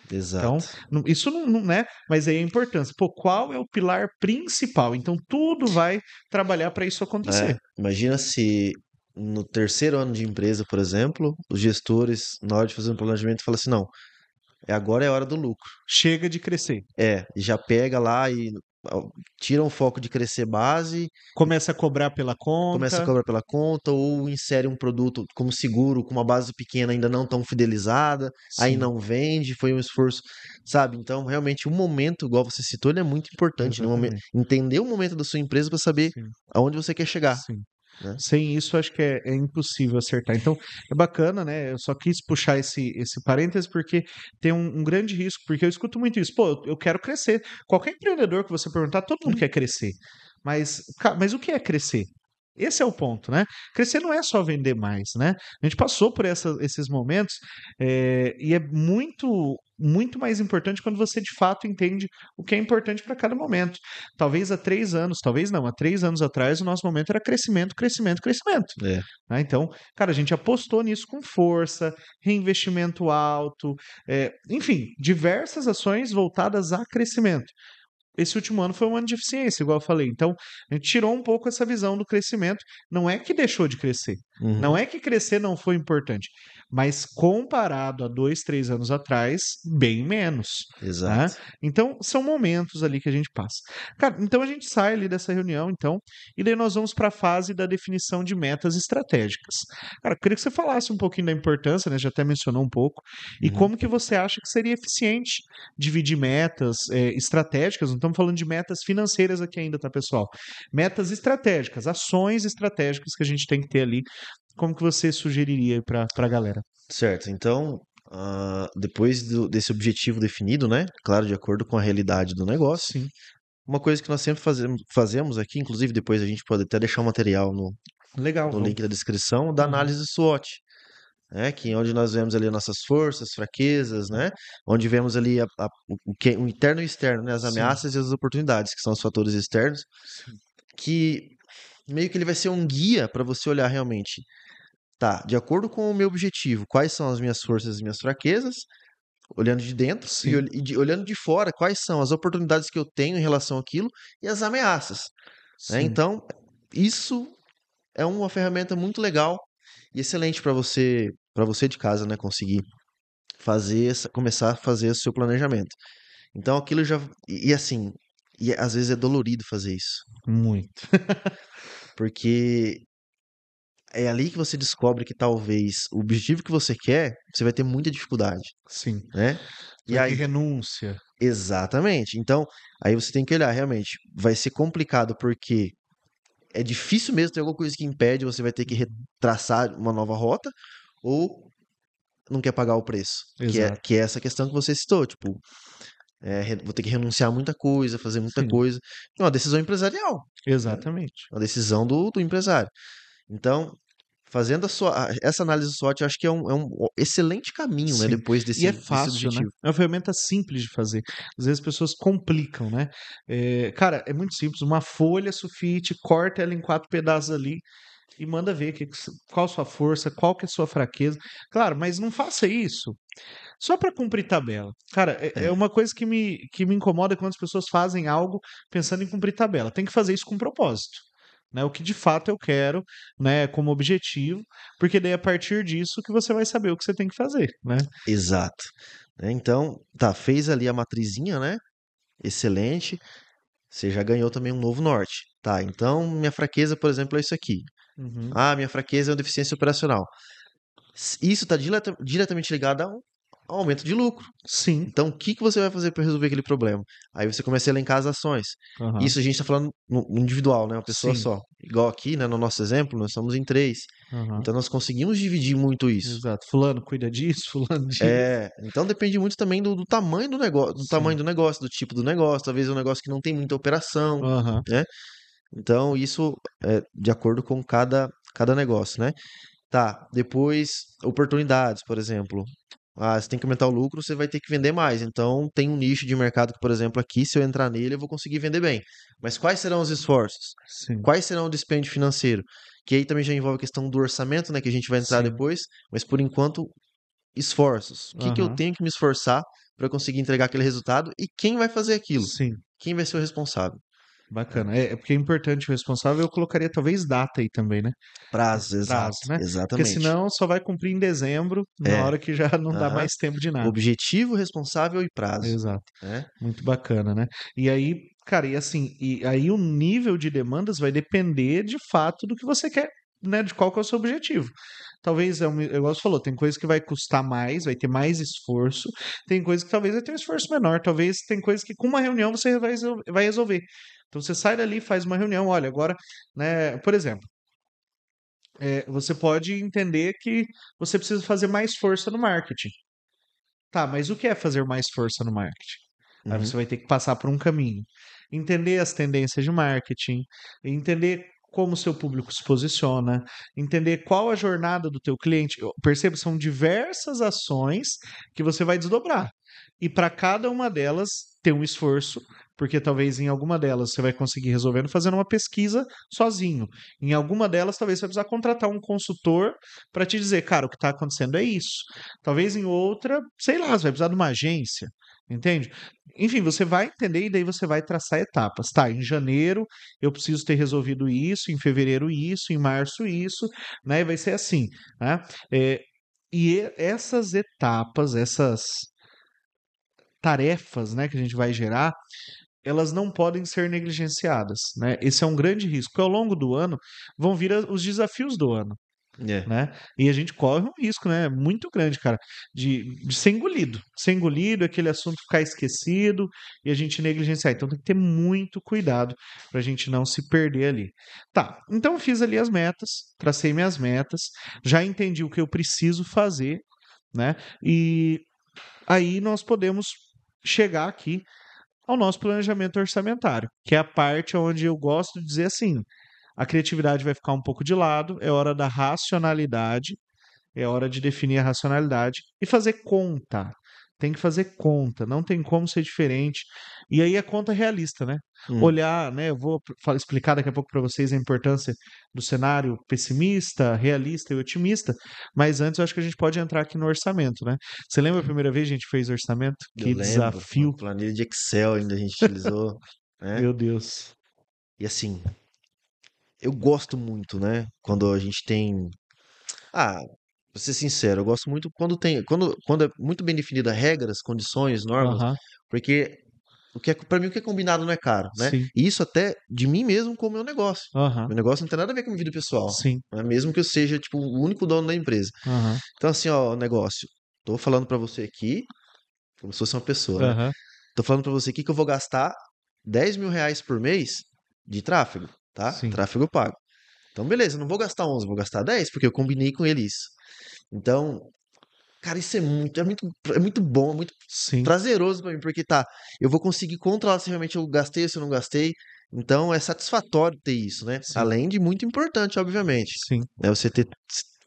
Então, exato. isso não, né? Mas aí a importância. Pô, qual é o pilar principal? Então, tudo vai trabalhar para isso acontecer. Imagina se no terceiro ano de empresa, por exemplo, os gestores, na hora de fazer um planejamento, falam assim, não, agora é a hora do lucro. Chega de crescer. E já pega lá e ó, tira um foco de crescer base, Começa a cobrar pela começa a conta. cobrar pela conta ou insere um produto como seguro, com uma base pequena ainda não tão fidelizada, aí Sim, não vende, foi um esforço, sabe? Então, realmente, o momento, igual você citou, ele é muito importante, né? exatamente. Entender o momento da sua empresa para saber Sim, aonde você quer chegar, sim. né? Sem isso, acho que é impossível acertar. Então, é bacana, né? Eu só quis puxar esse parênteses porque tem um grande risco, porque eu escuto muito isso. Pô, eu quero crescer. Qualquer empreendedor que você perguntar, todo mundo quer crescer. Mas o que é crescer? Esse é o ponto, né? Crescer não é só vender mais, né? A gente passou por esses momentos e é muito, muito mais importante quando você de fato entende o que é importante para cada momento. Talvez há 3 anos, talvez não, há 3 anos atrás o nosso momento era crescimento, crescimento, crescimento. É, Né? Então, cara, a gente apostou nisso com força, reinvestimento alto, enfim, diversas ações voltadas a crescimento. Esse último ano foi um ano de eficiência, igual eu falei. Então, a gente tirou um pouco essa visão do crescimento. Não é que deixou de crescer. Não uhum, é que crescer não foi importante. Mas comparado a 2, 3 anos atrás, bem menos. Né? exato. Então, são momentos ali que a gente passa. Cara, então a gente sai ali dessa reunião, então, e daí nós vamos para a fase da definição de metas estratégicas. Cara, eu queria que você falasse um pouquinho da importância, né? Já até mencionou um pouco, e Uhum. como que você acha que seria eficiente dividir metas estratégicas, não estamos falando de metas financeiras aqui ainda, tá, pessoal? Metas estratégicas, ações estratégicas que a gente tem que ter ali. Como que você sugeriria para a galera? Certo, então, depois desse objetivo definido, né? Claro, de acordo com a realidade do negócio, Sim, uma coisa que nós sempre fazemos aqui, inclusive depois a gente pode até deixar o material legal, no vamos. link da descrição, da Uhum. análise SWOT, né? Que é onde nós vemos ali nossas forças, fraquezas, né? Onde vemos ali o interno e o externo, né? As Sim, ameaças e as oportunidades, que são os fatores externos, sim, que meio que ele vai ser um guia para você olhar realmente, tá, de acordo com o meu objetivo, quais são as minhas forças e minhas fraquezas, olhando de dentro sim, olhando de fora, quais são as oportunidades que eu tenho em relação àquilo e as ameaças, né? sim. Então, isso é uma ferramenta muito legal e excelente para você de casa, né, conseguir começar a fazer o seu planejamento. Então aquilo já e assim, e às vezes é dolorido fazer isso, Muito. porque é ali que você descobre que talvez o objetivo que você quer, você vai ter muita dificuldade, Sim. né? E Vai ter aí, renúncia. exatamente. Então, aí você tem que olhar, realmente, vai ser complicado porque é difícil mesmo ter alguma coisa que impede, você vai ter que Uhum. traçar uma nova rota, ou não quer pagar o preço, Exato. que é essa questão que você citou, tipo, vou ter que renunciar a muita coisa, fazer muita Sim, coisa. É uma decisão empresarial, né? exatamente. É uma decisão do empresário. Então, fazendo essa análise SWOT, eu acho que é um excelente caminho, né, Sim. depois E é desse fácil, né? objetivo. É uma ferramenta simples de fazer. Às vezes as pessoas complicam, né? Cara, é muito simples. Uma folha sulfite, corta ela em 4 pedaços ali e manda ver qual a sua força, qual que é a sua fraqueza. Claro, mas não faça isso só para cumprir tabela. Cara, é É, uma coisa que me incomoda quando as pessoas fazem algo pensando em cumprir tabela. Tem que fazer isso com propósito. Né, o que de fato eu quero, né, como objetivo, porque daí a partir disso que você vai saber o que você tem que fazer, né? exato. Né, então, tá, fez ali a matrizinha, né? Excelente. Você já ganhou também um novo norte. Tá, então minha fraqueza, por exemplo, é isso aqui. Uhum. Ah, minha fraqueza é uma deficiência operacional. Isso está diretamente ligado ao aumento de lucro. Sim. Então, o que que você vai fazer para resolver aquele problema? Aí você começa a elencar as ações. Aham. Isso a gente está falando no individual, né? Uma pessoa Sim. só. Igual aqui, né? No nosso exemplo, nós somos em três. Aham. Então, nós conseguimos dividir muito isso. Exato. Fulano cuida disso, fulano disso. Então depende muito também do tamanho do negócio, Sim. do tipo do negócio. Talvez um negócio que não tem muita operação, Aham. né? Então, isso é de acordo com cada negócio, né? Tá, depois, oportunidades, por exemplo. Ah, você tem que aumentar o lucro, você vai ter que vender mais. Então, tem um nicho de mercado que, por exemplo, aqui, se eu entrar nele, eu vou conseguir vender bem. Mas quais serão os esforços? Sim. Quais serão o dispêndio financeiro? Que aí também já envolve a questão do orçamento, né? Que a gente vai entrar Sim. depois. Mas, por enquanto, esforços. O que que eu Aham. tenho que me esforçar para conseguir entregar aquele resultado? E quem vai fazer aquilo? Sim. Quem vai ser o responsável? Né? Bacana. É porque é importante o responsável, eu colocaria talvez data aí também, né? Prazos, Prazo, exato. né? Porque Exatamente. senão só vai cumprir em dezembro, na É. hora que já não dá Aham. mais tempo de nada. Objetivo, responsável e prazo, Exato. né? Muito bacana, né? E aí, cara, e assim, e aí o nível de demandas vai depender de fato do que você quer, né? De qual que é o seu objetivo. Talvez, igual você falou, tem coisa que vai custar mais, vai ter mais esforço, tem coisa que talvez vai ter um esforço menor, talvez tem coisa que com uma reunião você vai resolver. Então você sai dali, faz uma reunião, olha, agora, né, por exemplo, você pode entender que você precisa fazer mais força no marketing. Tá, mas o que é fazer mais força no marketing? Aí Uhum. você vai ter que passar por um caminho. Entender as tendências de marketing, entender como o seu público se posiciona, entender qual a jornada do teu cliente. Perceba, são diversas ações que você vai desdobrar. E para cada uma delas ter um esforço, porque talvez em alguma delas você vai conseguir resolvendo fazendo uma pesquisa sozinho. Em alguma delas, talvez você vai precisar contratar um consultor para te dizer, cara, o que está acontecendo é isso. Talvez em outra, sei lá, você vai precisar de uma agência, entende? Enfim, você vai entender e daí você vai traçar etapas. Tá, em janeiro eu preciso ter resolvido isso, em fevereiro isso, em março isso, né? E vai ser assim, né? É, essas etapas, essas tarefas, né, que a gente vai gerar, elas não podem ser negligenciadas, né? Esse é um grande risco, porque ao longo do ano vão vir os desafios do ano, É. né? E a gente corre um risco, né? Muito grande, cara, de ser engolido. Ser engolido, aquele assunto ficar esquecido e a gente negligenciar. Então tem que ter muito cuidado para a gente não se perder ali. Tá, então eu fiz ali as metas, tracei minhas metas, já entendi o que eu preciso fazer, né? E aí nós podemos chegar aqui ao nosso planejamento orçamentário, que é a parte onde eu gosto de dizer assim: a criatividade vai ficar um pouco de lado, é hora da racionalidade, é hora de definir a racionalidade e fazer conta. Tem que fazer conta, não tem como ser diferente. E aí a conta é realista, né? Hum. Olhar, né? Eu vou explicar daqui a pouco para vocês a importância do cenário pessimista, realista e otimista, mas antes eu acho que a gente pode entrar aqui no orçamento, né? Você lembra a primeira vez que a gente fez orçamento? Eu Que lembro, uma desafio, planilha de Excel ainda a gente utilizou, né? meu Deus. E assim, eu gosto muito, né? Quando a gente tem. Ah, pra ser sincero, eu gosto muito quando tem. Quando é muito bem definida regras, condições, normas, Aham, porque para mim o que é combinado não é caro, né? sim, E isso até de mim mesmo com o meu negócio. aham, Meu negócio não tem nada a ver com a minha vida pessoal, sim, né? Mesmo que eu seja, tipo, o único dono da empresa. aham, Então, assim, ó, o negócio. Tô falando pra você aqui, como se fosse uma pessoa, né? aham, Tô falando pra você aqui que eu vou gastar R$ 10.000 por mês de tráfego, tá? sim, Tráfego pago. Então, beleza, eu não vou gastar 11, vou gastar 10, porque eu combinei com ele isso. Então, cara, isso é muito bom, é muito sim, prazeroso pra mim, porque tá, eu vou conseguir controlar se realmente eu gastei ou se eu não gastei. Então, é satisfatório ter isso, né? sim, Além de muito importante, obviamente, sim, né? Você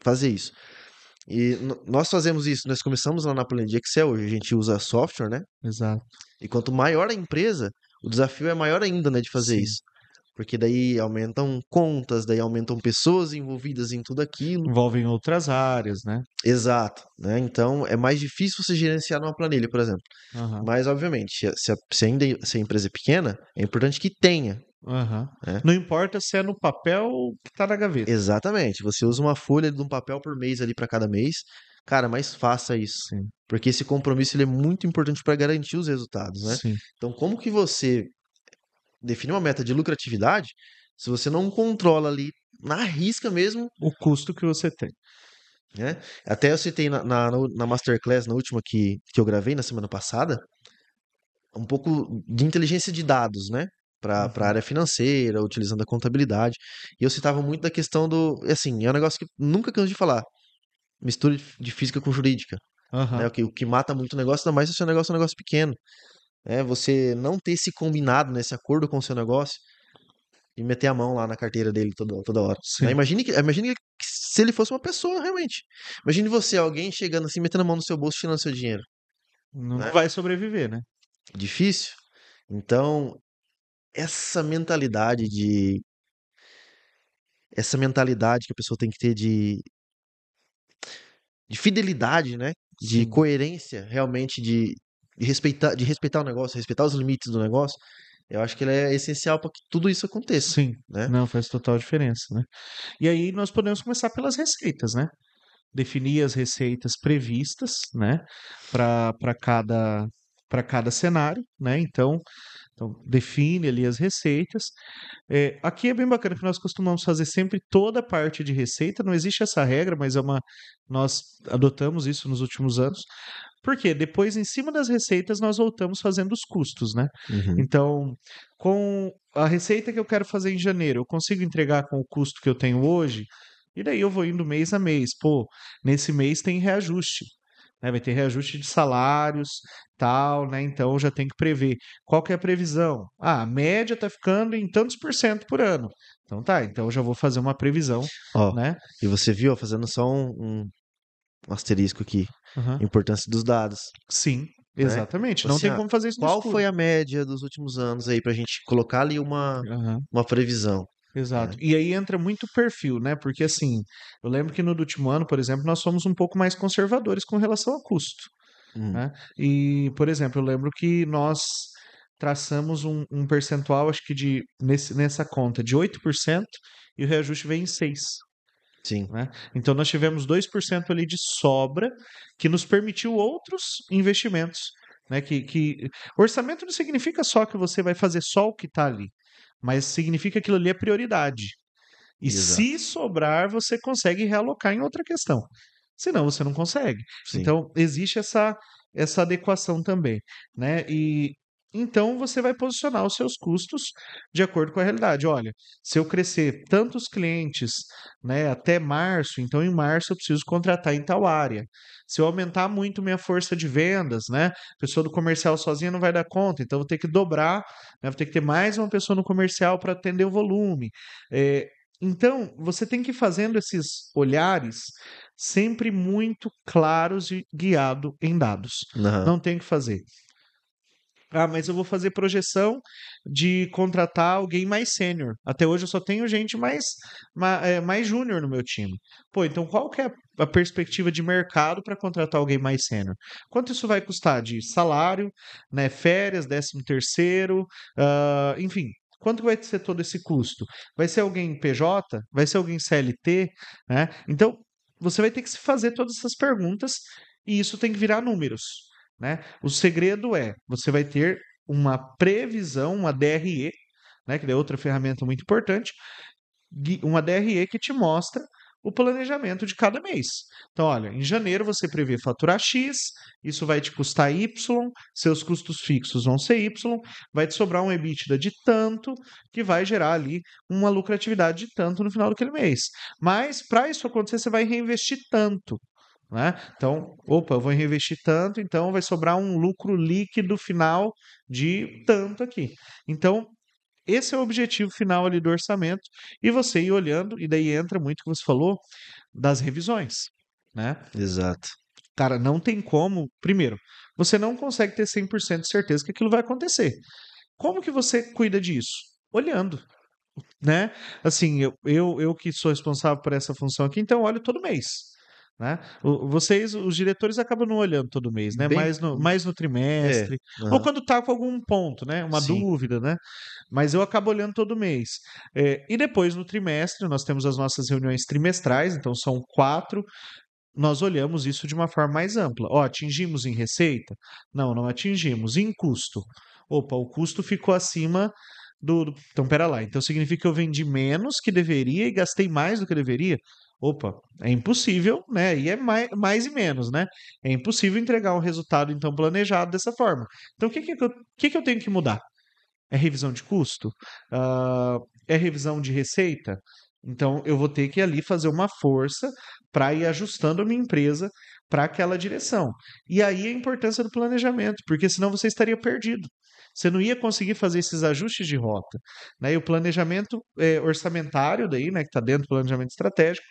fazer isso. E nós fazemos isso, nós começamos lá na planilha de Excel, hoje a gente usa software, né? exato, E quanto maior a empresa, o desafio é maior ainda, né, de fazer sim. isso. Porque daí aumentam contas, daí aumentam pessoas envolvidas em tudo aquilo. Envolvem outras áreas, né? Exato, né? Então é mais difícil você gerenciar numa planilha, por exemplo. Aham, Mas, obviamente, se a empresa é pequena, é importante que tenha, aham. né? Não importa se é no papel ou que tá na gaveta. Exatamente. Você usa uma folha de um papel por mês ali para cada mês. Cara, mas faça isso. Sim, Porque esse compromisso ele é muito importante para garantir os resultados, né? sim. Então, como que você define uma meta de lucratividade se você não controla ali na risca mesmo, O custo que você tem. né? Até eu citei na Masterclass, na última que eu gravei na semana passada, um pouco de inteligência de dados, né? Para a Uhum. área financeira, utilizando a contabilidade. E eu citava muito da questão do. Assim, é um negócio que nunca canso de falar. Mistura de física com jurídica. Né? Aham, O que mata muito o negócio, ainda mais se o seu negócio é um negócio pequeno. Né? Você não ter esse combinado, nesse acordo com o seu negócio e meter a mão lá na carteira dele toda hora. Né? sim. Imagine que se ele fosse uma pessoa, realmente. Imagine você, alguém chegando assim, metendo a mão no seu bolso, tirando seu dinheiro. Não Né? vai sobreviver, né? Difícil. Então, essa mentalidade de essa mentalidade que a pessoa tem que ter de fidelidade, né? De Sim, coerência, realmente de respeitar o negócio, respeitar os limites do negócio, eu acho que ele é essencial para que tudo isso aconteça, sim. né? Não, faz total diferença, né? E aí nós podemos começar pelas receitas, né? Definir as receitas previstas, né? Para cada cenário, né? Então, define ali as receitas. Aqui é bem bacana que nós costumamos fazer sempre toda a parte de receita. Não existe essa regra, mas nós adotamos isso nos últimos anos. Porque depois, em cima das receitas, nós voltamos fazendo os custos, né? Uhum. Então, com a receita que eu quero fazer em janeiro, eu consigo entregar com o custo que eu tenho hoje? E daí eu vou indo mês a mês. Pô, nesse mês tem reajuste, né? Vai ter reajuste de salários, tal, né? Então já tem que prever. Qual que é a previsão? Ah, a média tá ficando em tantos por cento por ano. Então tá, então eu já vou fazer uma previsão, Ó, né? e você viu, ó, fazendo só um asterisco aqui, Aham. a importância dos dados, Sim, né? exatamente. Tipo Não assim, tem ah, como fazer isso no qual escuro. foi a média dos últimos anos aí pra gente colocar ali Aham. uma previsão, Exato. né? E aí entra muito perfil, né? Porque assim, eu lembro que no último ano, por exemplo, nós fomos um pouco mais conservadores com relação a custo, Hum, né? E, por exemplo, eu lembro que nós traçamos um percentual, acho que nessa conta, de 8% e o reajuste vem em 6%. sim, Né? Então nós tivemos 2% ali de sobra que nos permitiu outros investimentos. Né? Orçamento não significa só que você vai fazer só o que está ali, mas significa que aquilo ali é prioridade. E se exato, sobrar, você consegue realocar em outra questão. Senão, você não consegue. sim. Então, existe essa adequação também, né? E então você vai posicionar os seus custos de acordo com a realidade. Olha, se eu crescer tantos clientes, né, até março, então em março eu preciso contratar em tal área. Se eu aumentar muito minha força de vendas, né, a pessoa do comercial sozinha não vai dar conta, então eu vou ter que dobrar, né, vou ter que ter mais uma pessoa no comercial para atender o volume. É, então, você tem que ir fazendo esses olhares sempre muito claros e guiado em dados. Aham. Não tem que fazer. Ah, mas eu vou fazer projeção de contratar alguém mais sênior. Até hoje eu só tenho gente mais júnior no meu time. Pô, então qual que é a perspectiva de mercado para contratar alguém mais sênior? Quanto isso vai custar de salário, né, férias, 13º, enfim, Quanto que vai ser todo esse custo? Vai ser alguém PJ? Vai ser alguém CLT? Né? Então, você vai ter que se fazer todas essas perguntas e isso tem que virar números, né? O segredo é, você vai ter uma previsão, uma DRE, né, que é outra ferramenta muito importante, uma DRE que te mostra o planejamento de cada mês. Então, olha, em janeiro você prevê faturar X, isso vai te custar Y, seus custos fixos vão ser Y, vai te sobrar um EBITDA de tanto, que vai gerar ali uma lucratividade de tanto no final daquele mês. Mas, para isso acontecer, você vai reinvestir tanto. Né? Então, opa, eu vou reinvestir tanto, então vai sobrar um lucro líquido final de tanto aqui. Então, esse é o objetivo final ali do orçamento, e você ir olhando, e daí entra muito o que você falou das revisões, né? Exato. Cara, não tem como. Primeiro, você não consegue ter 100% de certeza que aquilo vai acontecer. Como que você cuida disso? Olhando, né? Assim, eu que sou responsável por essa função aqui, então eu olho todo mês. Né? Vocês, os diretores, acabam não olhando todo mês, né? Bem, Mais no é, trimestre, ou aham, quando tá com algum ponto, né? Uma sim, dúvida, né? Mas eu acabo olhando todo mês. E depois, no trimestre, nós temos as nossas reuniões trimestrais, então são 4. Nós olhamos isso de uma forma mais ampla. Ó, atingimos em receita? Não, não atingimos. Em custo? Opa, o custo ficou acima Então, pera lá. Então significa que eu vendi menos que deveria e gastei mais do que deveria? Opa, é impossível, né? E é mais e menos, né? É impossível entregar um resultado, então, planejado dessa forma. Então, o que que eu tenho que mudar? É revisão de custo? Ah, é revisão de receita? Então, eu vou ter que ali fazer uma força para ir ajustando a minha empresa para aquela direção. E aí a importância do planejamento, porque senão você estaria perdido. Você não ia conseguir fazer esses ajustes de rota. Né? E o planejamento orçamentário, daí, né, que está dentro do planejamento estratégico,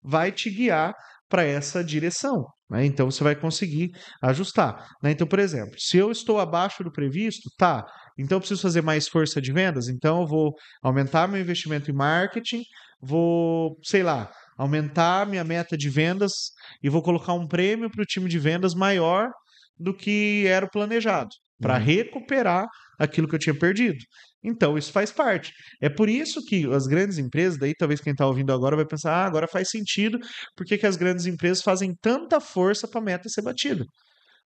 vai te guiar para essa direção. Né? Então, você vai conseguir ajustar. Né? Então, por exemplo, se eu estou abaixo do previsto, tá. Então, eu preciso fazer mais força de vendas. Então, eu vou aumentar meu investimento em marketing, vou, sei lá, aumentar minha meta de vendas e vou colocar um prêmio para o time de vendas maior do que era o planejado, para uhum. recuperar aquilo que eu tinha perdido. Então, isso faz parte. É por isso que as grandes empresas, daí talvez quem está ouvindo agora vai pensar, agora faz sentido, porque que as grandes empresas fazem tanta força para a meta ser batida.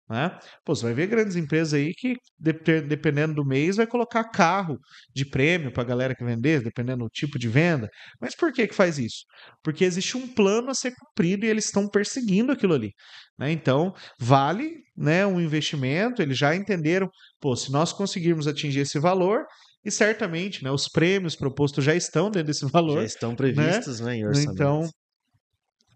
Né? Pô, você vai ver grandes empresas aí que, dependendo do mês, vai colocar carro de prêmio para a galera que vender, dependendo do tipo de venda. Mas por que que faz isso? Porque existe um plano a ser cumprido e eles estão perseguindo aquilo ali. Né? Então, vale, né, um investimento, eles já entenderam, pô, se nós conseguirmos atingir esse valor, e certamente, né, os prêmios propostos já estão dentro desse Já valor, estão né? previstos, né, em orçamento. Então,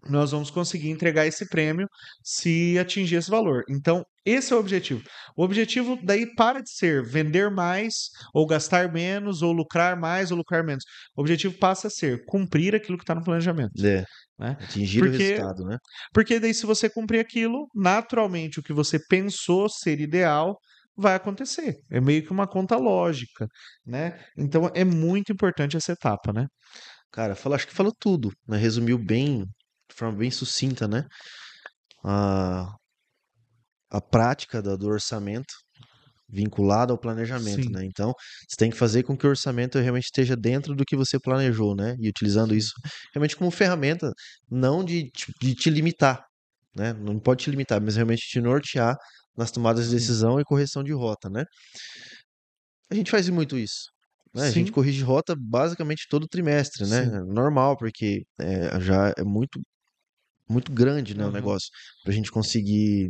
nós vamos conseguir entregar esse prêmio se atingir esse valor. Então, esse é o objetivo. O objetivo daí para de ser vender mais, ou gastar menos, ou lucrar mais, ou lucrar menos. O objetivo passa a ser cumprir aquilo que está no planejamento. É, Né? atingir o Porque, resultado, né? porque daí, se você cumprir aquilo, naturalmente o que você pensou ser ideal vai acontecer. É meio que uma conta lógica, né? Então é muito importante essa etapa, né? Cara, acho que falou tudo, né? Resumiu bem, de forma bem sucinta, né? A, a prática do orçamento vinculada ao planejamento, Sim, né? Então, você tem que fazer com que o orçamento realmente esteja dentro do que você planejou, né? E utilizando sim, isso realmente como ferramenta, não de te limitar, né? Não pode te limitar, mas realmente te nortear nas tomadas de sim, decisão e correção de rota, né? A gente faz muito isso, né? A gente sim, corrige rota basicamente todo trimestre, né? sim. É normal, porque já é muito grande, né, o Aham. negócio, pra gente conseguir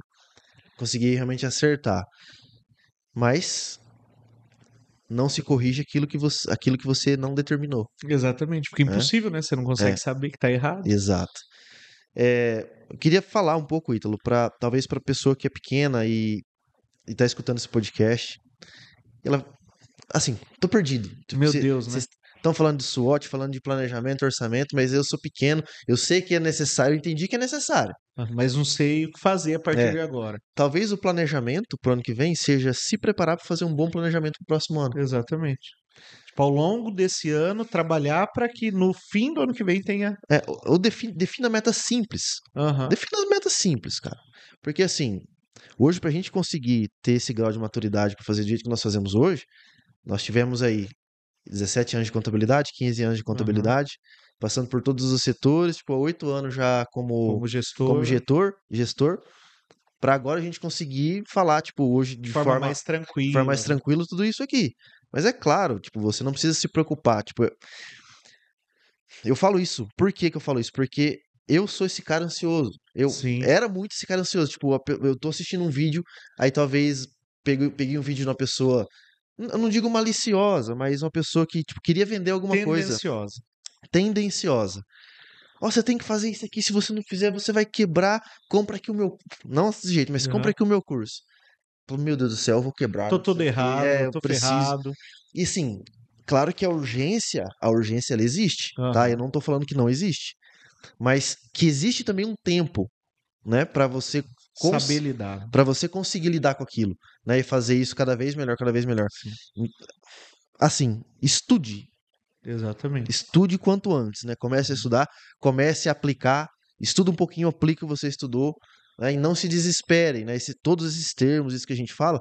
realmente acertar. Mas não se corrige aquilo que você não determinou, Exatamente, porque é né? impossível, né? Você não É, consegue saber que tá errado. exato. Eu queria falar um pouco, Ítalo, talvez para pessoa que é pequena e tá escutando esse podcast, ela, assim, tô perdido. Tipo, Meu Deus, né? vocês estão falando de SWOT, falando de planejamento, orçamento, mas eu sou pequeno, eu sei que é necessário, eu entendi que é necessário. Mas não sei o que fazer a partir É, de agora. talvez o planejamento pro ano que vem seja se preparar para fazer um bom planejamento pro próximo ano. Exatamente. Tipo, ao longo desse ano, trabalhar para que no fim do ano que vem tenha. Ou defina metas simples. Aham, Defina as metas simples, cara. Porque assim, hoje pra gente conseguir ter esse grau de maturidade para fazer do jeito que nós fazemos hoje, nós tivemos aí 17 anos de contabilidade, 15 anos de Aham. contabilidade, passando por todos os setores, tipo, há 8 anos já como, Como como gestor, gestor, para agora a gente conseguir falar, tipo, hoje de forma mais de forma mais tranquila, né? tranquila tudo isso aqui. Mas é claro, tipo, você não precisa se preocupar, tipo, eu falo isso. Por que que eu falo isso? Porque eu sou esse cara ansioso. Eu Sim. era muito esse cara ansioso. Tipo, eu tô assistindo um vídeo, aí talvez peguei um vídeo de uma pessoa, eu não digo maliciosa, mas uma pessoa que, tipo, queria vender alguma coisa Tendenciosa. tendenciosa. Ó, você tem que fazer isso aqui, se você não fizer, você vai quebrar. Compra aqui o meu. Não desse jeito, mas compra Aham. aqui o meu curso. Meu Deus do céu, eu vou quebrar, Tô não sei todo o quê. errado, É, eu tô preciso. ferrado. E assim, claro que a urgência ela existe, tá? Eu Aham. não tô falando que não existe, mas que existe também um tempo, né, Saber lidar. para você conseguir lidar com aquilo, né, e fazer isso cada vez melhor, cada vez melhor. Sim, Assim, exatamente. estude quanto antes, né? Comece a Uhum. estudar, comece a aplicar, estuda um pouquinho, aplica o que você estudou, né, e não se desespere, né? Todos esses termos, isso que a gente fala,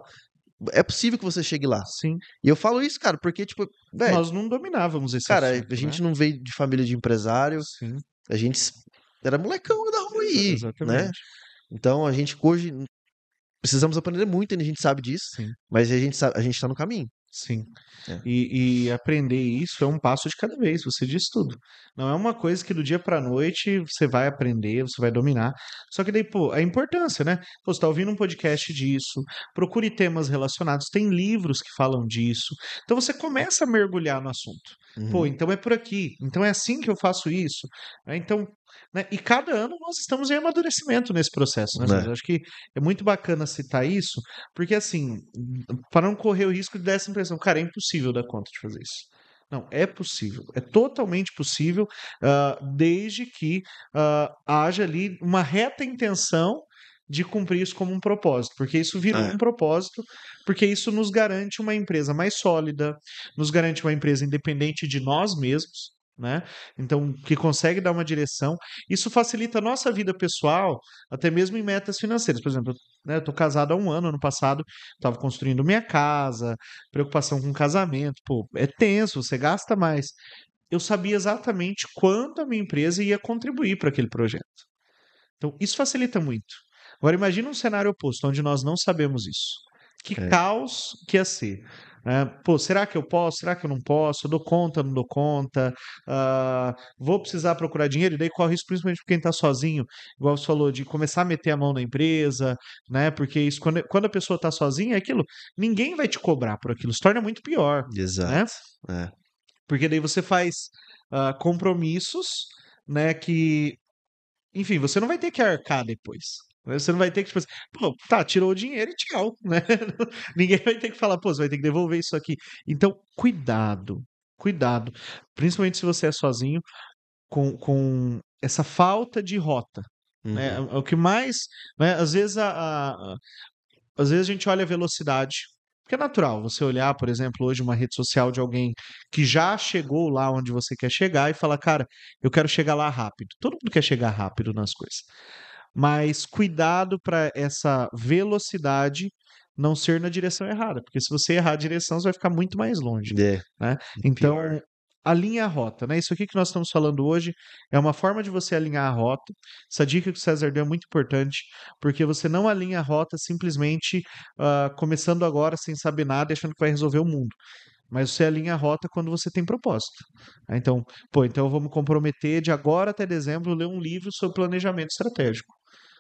é possível que você chegue lá. Sim. E eu falo isso, cara, porque, tipo, velho, Nós não dominávamos esse cara, a assunto, né? gente não veio de família de empresário, Sim, a gente era molecão da rua aí, né? exatamente. Então a gente hoje precisamos aprender muito, ainda a gente sabe disso, Sim, mas a gente sabe, a gente tá no caminho, sim. né? E aprender isso é um passo de cada vez, você diz tudo. Não é uma coisa que do dia para noite você vai aprender, você vai dominar. Só que daí, pô, a importância, né? Pô, você tá ouvindo um podcast disso, procure temas relacionados, tem livros que falam disso. Então você começa a mergulhar no assunto. Pô, Uhum. então é por aqui, então é assim que eu faço isso. Né? Então, né? E cada ano nós estamos em amadurecimento nesse processo, né, César? É, Acho que é muito bacana citar isso, porque assim, para não correr o risco de dar essa impressão, cara, é impossível dar conta de fazer isso. Não, é possível, é totalmente possível, desde que haja ali uma reta intenção de cumprir isso como um propósito, porque isso virou é, um propósito, porque isso nos garante uma empresa mais sólida, nos garante uma empresa independente de nós mesmos, né? Então, que consegue dar uma direção. Isso facilita a nossa vida pessoal, até mesmo em metas financeiras. Por exemplo, né, eu tô casado há um ano passado, estava construindo minha casa, preocupação com casamento, pô, é tenso, você gasta mais. Eu sabia exatamente quanto a minha empresa ia contribuir para aquele projeto. Então, isso facilita muito. Agora, imagine um cenário oposto, onde nós não sabemos isso. Que é, caos que ia ser. Né? Pô, será que eu posso? Será que eu não posso? Eu dou conta, não dou conta? Vou precisar procurar dinheiro? E daí corre isso principalmente para quem está sozinho, igual você falou, de começar a meter a mão na empresa, né? Porque isso, quando a pessoa está sozinha, é aquilo, ninguém vai te cobrar por aquilo, se torna muito pior, né? exato. É, Porque daí você faz compromissos, né, que enfim, você não vai ter que arcar depois. Né? Você não vai ter que, tipo assim, pô, tá, tirou o dinheiro e tchau, né? Ninguém vai ter que falar, pô, você vai ter que devolver isso aqui. Então, cuidado, cuidado. Principalmente se você é sozinho, com essa falta de rota. Né? uhum, O que mais, né? Às vezes a gente olha a velocidade, porque é natural você olhar, por exemplo, hoje uma rede social de alguém que já chegou lá onde você quer chegar e falar, cara, eu quero chegar lá rápido. Todo mundo quer chegar rápido nas coisas. Mas cuidado para essa velocidade não ser na direção errada, porque se você errar a direção, você vai ficar muito mais longe, é, né? pior. Então, alinha a rota, né? Isso aqui que nós estamos falando hoje é uma forma de você alinhar a rota. Essa dica que o César deu é muito importante, porque você não alinha a rota simplesmente começando agora sem saber nada e achando que vai resolver o mundo. Mas você alinha a rota quando você tem propósito. Né? Então, pô, então eu vou me comprometer de agora até dezembro ler um livro sobre planejamento estratégico.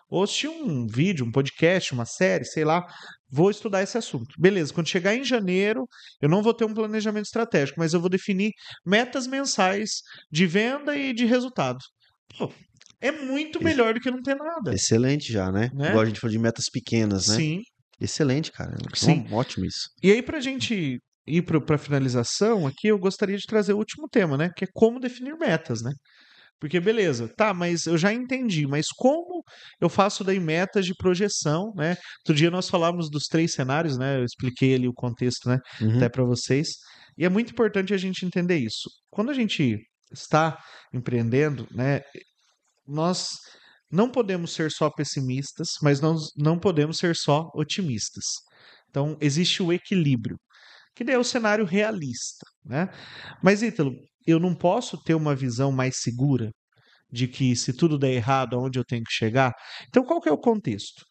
Ou assistir um vídeo, um podcast, uma série, sei lá, vou estudar esse assunto. Beleza, quando chegar em janeiro, eu não vou ter um planejamento estratégico, mas eu vou definir metas mensais de venda e de resultado. Pô, é muito Ex- melhor do que não ter nada, Excelente já, né? né? Igual a gente falou de metas pequenas, né? Sim, Excelente, cara. sim. Ótimo isso. E aí, para a gente ir para a finalização aqui, eu gostaria de trazer o último tema, né? Que é como definir metas, né? Porque beleza, tá, mas eu já entendi, mas como eu faço daí metas de projeção, né? Outro dia nós falávamos dos três cenários, né? Eu expliquei ali o contexto, né? Até Uhum, para vocês. E é muito importante a gente entender isso. Quando a gente está empreendendo, né? Nós não podemos ser só pessimistas, mas nós não podemos ser só otimistas. Então, existe o equilíbrio, que daí é o cenário realista. né? Mas, Ítalo, eu não posso ter uma visão mais segura de que se tudo der errado, aonde eu tenho que chegar? Então, qual que é o contexto?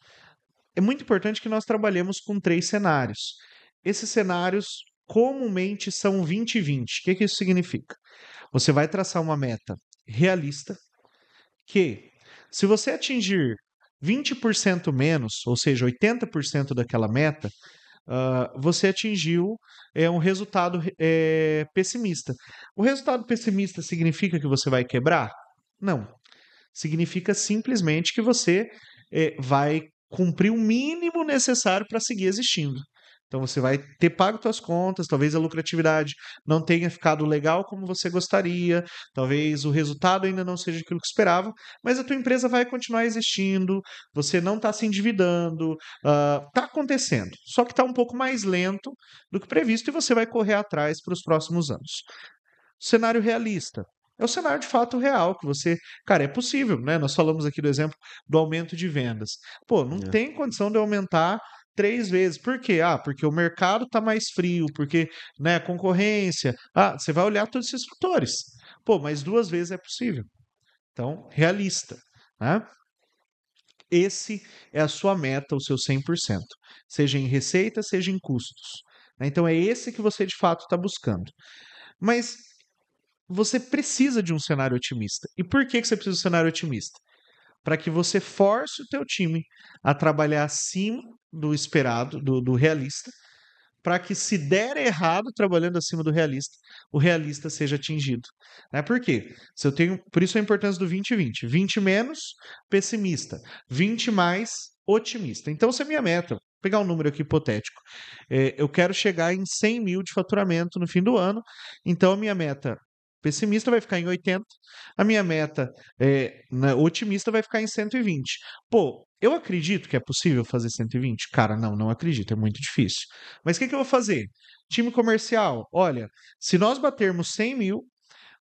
É muito importante que nós trabalhemos com três cenários. Esses cenários comumente são 20 e 20. O que que isso significa? Você vai traçar uma meta realista que, se você atingir 20% menos, ou seja, 80% daquela meta, você atingiu um resultado pessimista. O resultado pessimista significa que você vai quebrar? Não. Significa simplesmente que você vai cumprir o mínimo necessário para seguir existindo. Então você vai ter pago suas contas, talvez a lucratividade não tenha ficado legal como você gostaria, talvez o resultado ainda não seja aquilo que esperava, mas a tua empresa vai continuar existindo, você não está se endividando, está acontecendo, só que está um pouco mais lento do que previsto e você vai correr atrás para os próximos anos. Cenário realista. É o cenário de fato real, que você. Cara, é possível, né? Nós falamos aqui do exemplo do aumento de vendas. Pô, não É, tem condição de aumentar 3 vezes. Por quê? Ah, porque o mercado está mais frio, porque, né, a concorrência. Ah, você vai olhar todos esses fatores. Pô, mas 2 vezes é possível. Então, realista, né? Esse é a sua meta, o seu 100%. Seja em receita, seja em custos, né? Então, é esse que você de fato está buscando. Mas você precisa de um cenário otimista. E por que você precisa de um cenário otimista? Para que você force o teu time a trabalhar acima do esperado, do realista, para que se der errado trabalhando acima do realista, o realista seja atingido. Né? Por quê? Se eu tenho, por isso a importância do 20 e 20. 20 menos pessimista, 20 mais otimista. Então, se a minha meta, vou pegar um número aqui hipotético, eu quero chegar em 100 mil de faturamento no fim do ano, então a minha meta pessimista vai ficar em 80, a minha meta otimista vai ficar em 120. Pô, eu acredito que é possível fazer 120? Cara, não, não acredito, é muito difícil. Mas o que que eu vou fazer? Time comercial, olha, se nós batermos 100 mil,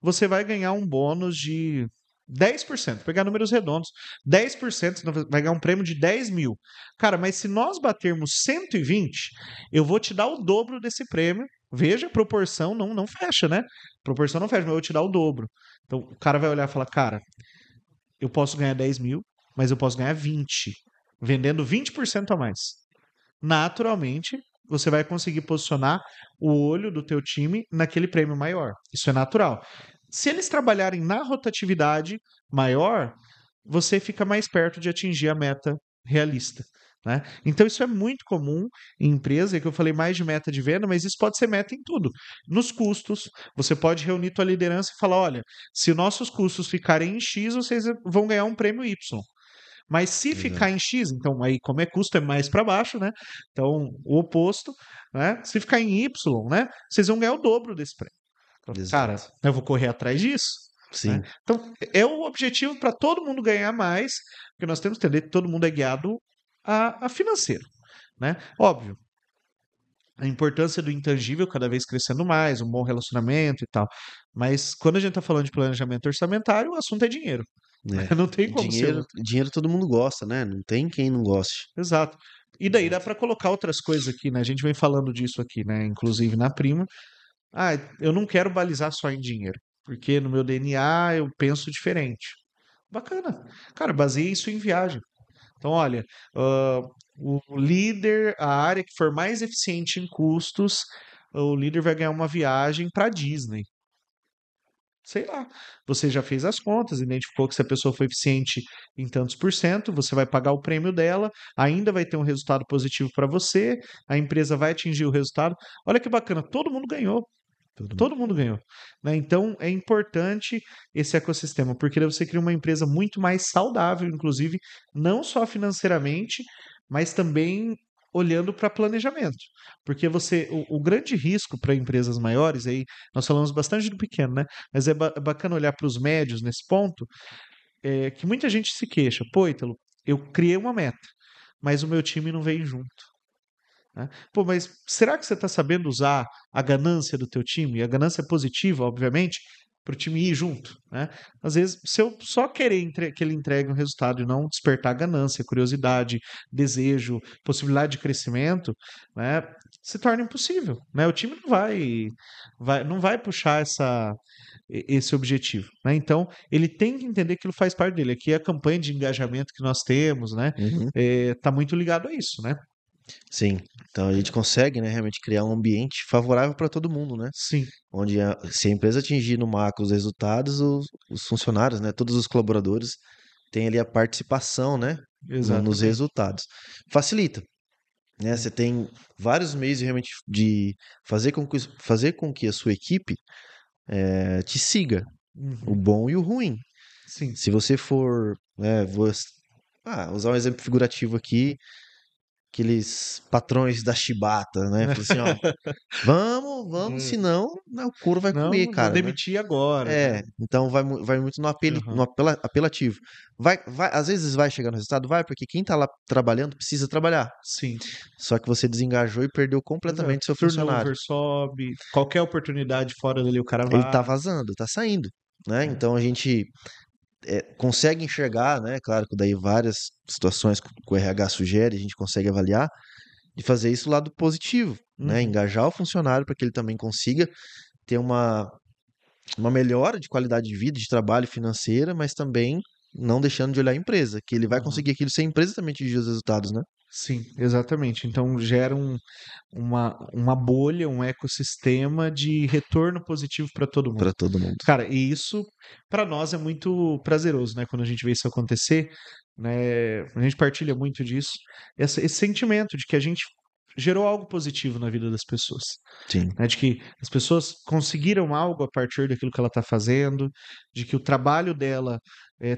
você vai ganhar um bônus de 10%, pegar números redondos, 10%, você vai ganhar um prêmio de 10 mil. Cara, mas se nós batermos 120, eu vou te dar o dobro desse prêmio. Veja, a proporção não fecha, né? Proporção não fecha, mas eu vou te dar o dobro. Então o cara vai olhar e falar, cara, eu posso ganhar 10 mil, mas eu posso ganhar 20, vendendo 20% a mais. Naturalmente, você vai conseguir posicionar o olho do teu time naquele prêmio maior. Isso é natural. Se eles trabalharem na rotatividade maior, você fica mais perto de atingir a meta realista. Né? Então, isso é muito comum em empresa, que eu falei mais de meta de venda, mas isso pode ser meta em tudo. Nos custos, você pode reunir tua liderança e falar: olha, se nossos custos ficarem em X, vocês vão ganhar um prêmio Y. Mas se ficar em exato, X, então aí como é custo é mais para baixo, né? Então o oposto, né? Se ficar em Y, né? Vocês vão ganhar o dobro desse prêmio. Então, cara, exato. eu vou correr atrás disso, né? Sim, Então é o objetivo para todo mundo ganhar mais, porque nós temos que entender que todo mundo é guiado a financeiro, né? Óbvio, a importância do intangível cada vez crescendo mais, um bom relacionamento e tal. Mas quando a gente está falando de planejamento orçamentário, o assunto é dinheiro. né? Não tem E como ser dinheiro, outro. dinheiro todo mundo gosta, né? Não tem quem não goste. Exato. E daí dá Exato. para colocar outras coisas aqui, né? A gente vem falando disso aqui, né? Inclusive na prima. Ah, eu não quero balizar só em dinheiro, porque no meu DNA eu penso diferente. Bacana. Cara, baseia isso em viagem. Então, olha, ah, o líder, a área que for mais eficiente em custos, o líder vai ganhar uma viagem para Disney. Sei lá. Você já fez as contas, identificou que se a pessoa foi eficiente em tantos por cento, você vai pagar o prêmio dela, ainda vai ter um resultado positivo para você, a empresa vai atingir o resultado. Olha que bacana, todo mundo ganhou. Todo mundo. Todo mundo ganhou. Né? Então é importante esse ecossistema, porque daí você cria uma empresa muito mais saudável, inclusive, não só financeiramente, mas também olhando para planejamento. Porque o grande risco para empresas maiores, aí nós falamos bastante do pequeno, né? Mas é bacana olhar para os médios nesse ponto, que muita gente se queixa. Pô, Ítalo, eu criei uma meta, mas o meu time não veio junto. Né? Pô, mas será que você está sabendo usar a ganância do teu time? A ganância é positiva, obviamente, para o time ir junto, né? Às vezes, se eu só querer que ele entregue um resultado e não despertar ganância, curiosidade, desejo, possibilidade de crescimento, né, se torna impossível, né? O time não vai puxar esse objetivo, né? Então, ele tem que entender que aquilo faz parte dele. Aqui a campanha de engajamento que nós temos, né, Uhum. tá muito ligado a isso, né? Sim. Então a gente consegue, né, realmente criar um ambiente favorável para todo mundo, né? Sim, Onde se a empresa atingir no macro os resultados, os funcionários, né, todos os colaboradores têm ali a participação, né, nos exatamente. resultados. Facilita, né? Sim. Você tem vários meios realmente de fazer com que a sua equipe te siga, o Uhum. bom e o ruim. Sim. Se você for, né, usar um exemplo figurativo aqui, aqueles patrões da chibata, né? Fala assim, ó, vamos, Hum. senão né, o couro vai comer, Não, vou cara, né? demitir agora, né? Então vai muito no Aham. apelativo. Às vezes vai chegar no resultado, vai, porque quem tá lá trabalhando precisa trabalhar. Sim, Só que você desengajou e perdeu exato. completamente seu funcionário. Turnover sobe, qualquer oportunidade fora dali o cara Ele tá vai. vazando, tá saindo, né? Né? Então a gente consegue enxergar, né? Claro que daí várias situações que o RH sugere, a gente consegue avaliar, de fazer isso do lado positivo, né? Uhum. Engajar o funcionário para que ele também consiga ter uma melhora de qualidade de vida, de trabalho financeira, mas também não deixando de olhar a empresa, que ele vai Aham. conseguir aquilo se a empresa também atingir os resultados, né? Sim, exatamente. Então gera uma bolha, um ecossistema de retorno positivo para todo mundo. Para todo mundo. Cara, e isso para nós é muito prazeroso, né? Quando a gente vê isso acontecer, né? A gente partilha muito disso, esse sentimento de que a gente gerou algo positivo na vida das pessoas, Sim. né? De que as pessoas conseguiram algo a partir daquilo que ela está fazendo, de que o trabalho dela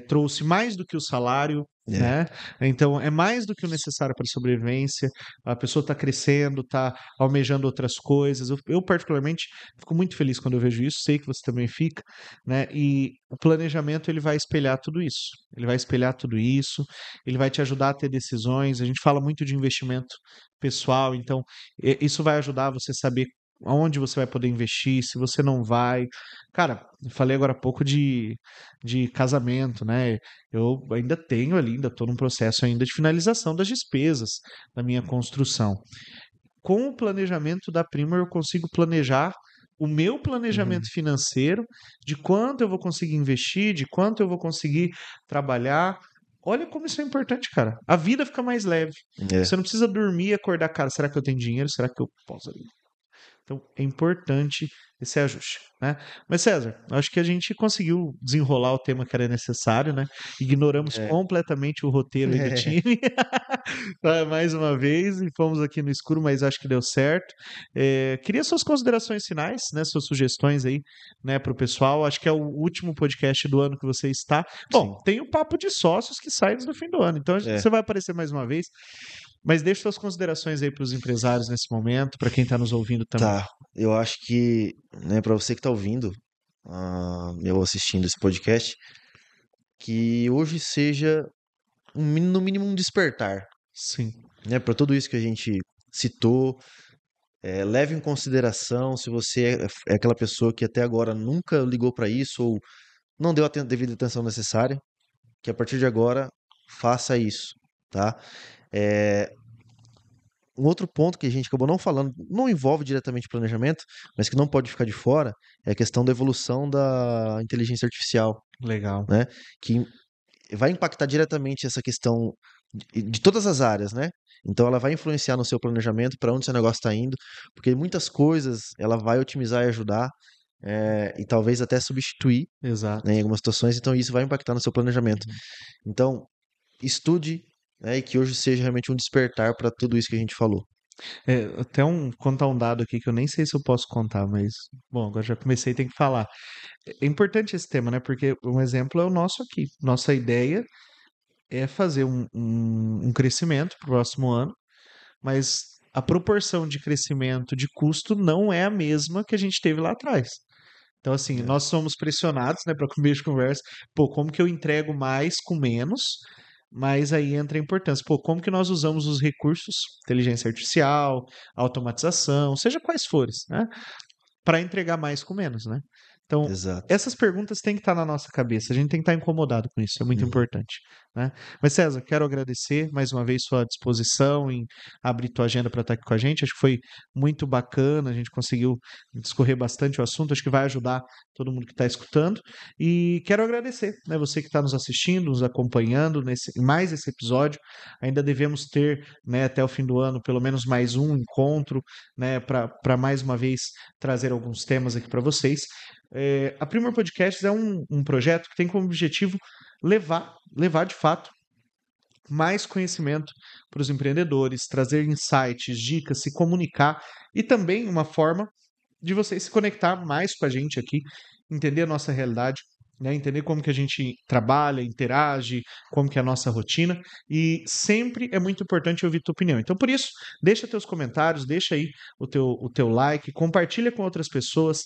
trouxe mais do que o salário, É. né? Então é mais do que o necessário para a sobrevivência. A pessoa está crescendo, está almejando outras coisas. Eu, particularmente fico muito feliz quando eu vejo isso. Sei que você também fica, né? E o planejamento ele vai espelhar tudo isso. Ele vai espelhar tudo isso. Ele vai te ajudar a ter decisões. A gente fala muito de investimento pessoal, então isso vai ajudar você a saber aonde você vai poder investir, se você não vai. Cara, eu falei agora há pouco de casamento, né? Eu ainda tenho ali, ainda estou num processo ainda de finalização das despesas da minha construção. Com o planejamento da Prima, eu consigo planejar o meu planejamento Uhum. financeiro, de quanto eu vou conseguir investir, de quanto eu vou conseguir trabalhar. Olha como isso é importante, cara. A vida fica mais leve. É. Você não precisa dormir e acordar, cara. Será que eu tenho dinheiro? Será que eu posso? Então, é importante esse ajuste, né? Mas, César, acho que a gente conseguiu desenrolar o tema que era necessário, né? Ignoramos É. completamente o roteiro aí do time, tá? Mais uma vez, e fomos aqui no escuro, mas acho que deu certo. Queria suas considerações finais, né? Suas sugestões aí, né, para o pessoal. Acho que é o último podcast do ano que você está. Bom, Sim. tem o papo de sócios que sai no fim do ano, então É. você vai aparecer mais uma vez. Mas deixe suas considerações aí para os empresários nesse momento, para quem está nos ouvindo também. Tá. Eu acho que, né, para você que tá ouvindo, eu assistindo esse podcast, que hoje seja no mínimo um despertar, Sim, né, para tudo isso que a gente citou. Leve em consideração se você é aquela pessoa que até agora nunca ligou para isso ou não deu a devida atenção necessária, que a partir de agora faça isso, tá? É, um outro ponto que a gente acabou não falando, não envolve diretamente planejamento, mas que não pode ficar de fora, é a questão da evolução da inteligência artificial, legal. né? Que vai impactar diretamente essa questão de todas as áreas, né? Então ela vai influenciar no seu planejamento, para onde seu negócio está indo, porque muitas coisas ela vai otimizar e ajudar, e talvez até substituir, né, Exato. em algumas situações, então isso vai impactar no seu planejamento. Uhum. Então, estude, né, e que hoje seja realmente um despertar para tudo isso que a gente falou. Até contar um dado aqui que eu nem sei se eu posso contar, mas bom, agora já comecei, tem que falar. É importante esse tema, né? Porque um exemplo é o nosso aqui. Nossa ideia é fazer um crescimento para o próximo ano, mas a proporção de crescimento de custo não é a mesma que a gente teve lá atrás. Então, assim, É, nós somos pressionados, né, para começo de conversa, pô, como que eu entrego mais com menos? Mas aí entra a importância, pô, como que nós usamos os recursos, inteligência artificial, automatização, seja quais forem, né, para entregar mais com menos, né? Então, Exato. essas perguntas têm que estar na nossa cabeça, a gente tem que estar incomodado com isso, é muito Uhum. importante, né? Mas César, quero agradecer mais uma vez sua disposição em abrir tua agenda para estar aqui com a gente. Acho que foi muito bacana, a gente conseguiu discorrer bastante o assunto, acho que vai ajudar todo mundo que está escutando. E quero agradecer, né, você que está nos assistindo, nos acompanhando em mais esse episódio. Ainda devemos ter, né, até o fim do ano, pelo menos mais um encontro, né, para mais uma vez trazer alguns temas aqui para vocês. A Primor Podcasts é um projeto que tem como objetivo levar de fato mais conhecimento para os empreendedores, trazer insights, dicas, se comunicar e também uma forma de você se conectar mais com a gente aqui, entender a nossa realidade, né? Entender como que a gente trabalha, interage, como que é a nossa rotina, e sempre é muito importante ouvir tua opinião. Então, por isso, deixa teus comentários, deixa aí o teu like, compartilha com outras pessoas,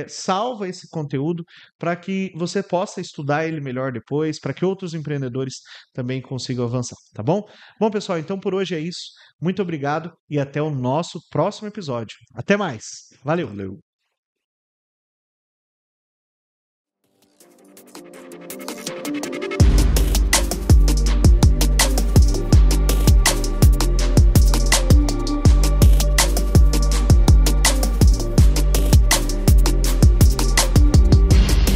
salva esse conteúdo para que você possa estudar ele melhor depois, para que outros empreendedores também consigam avançar, tá bom? Bom, pessoal, então por hoje é isso. Muito obrigado e até o nosso próximo episódio. Até mais. Valeu! Valeu.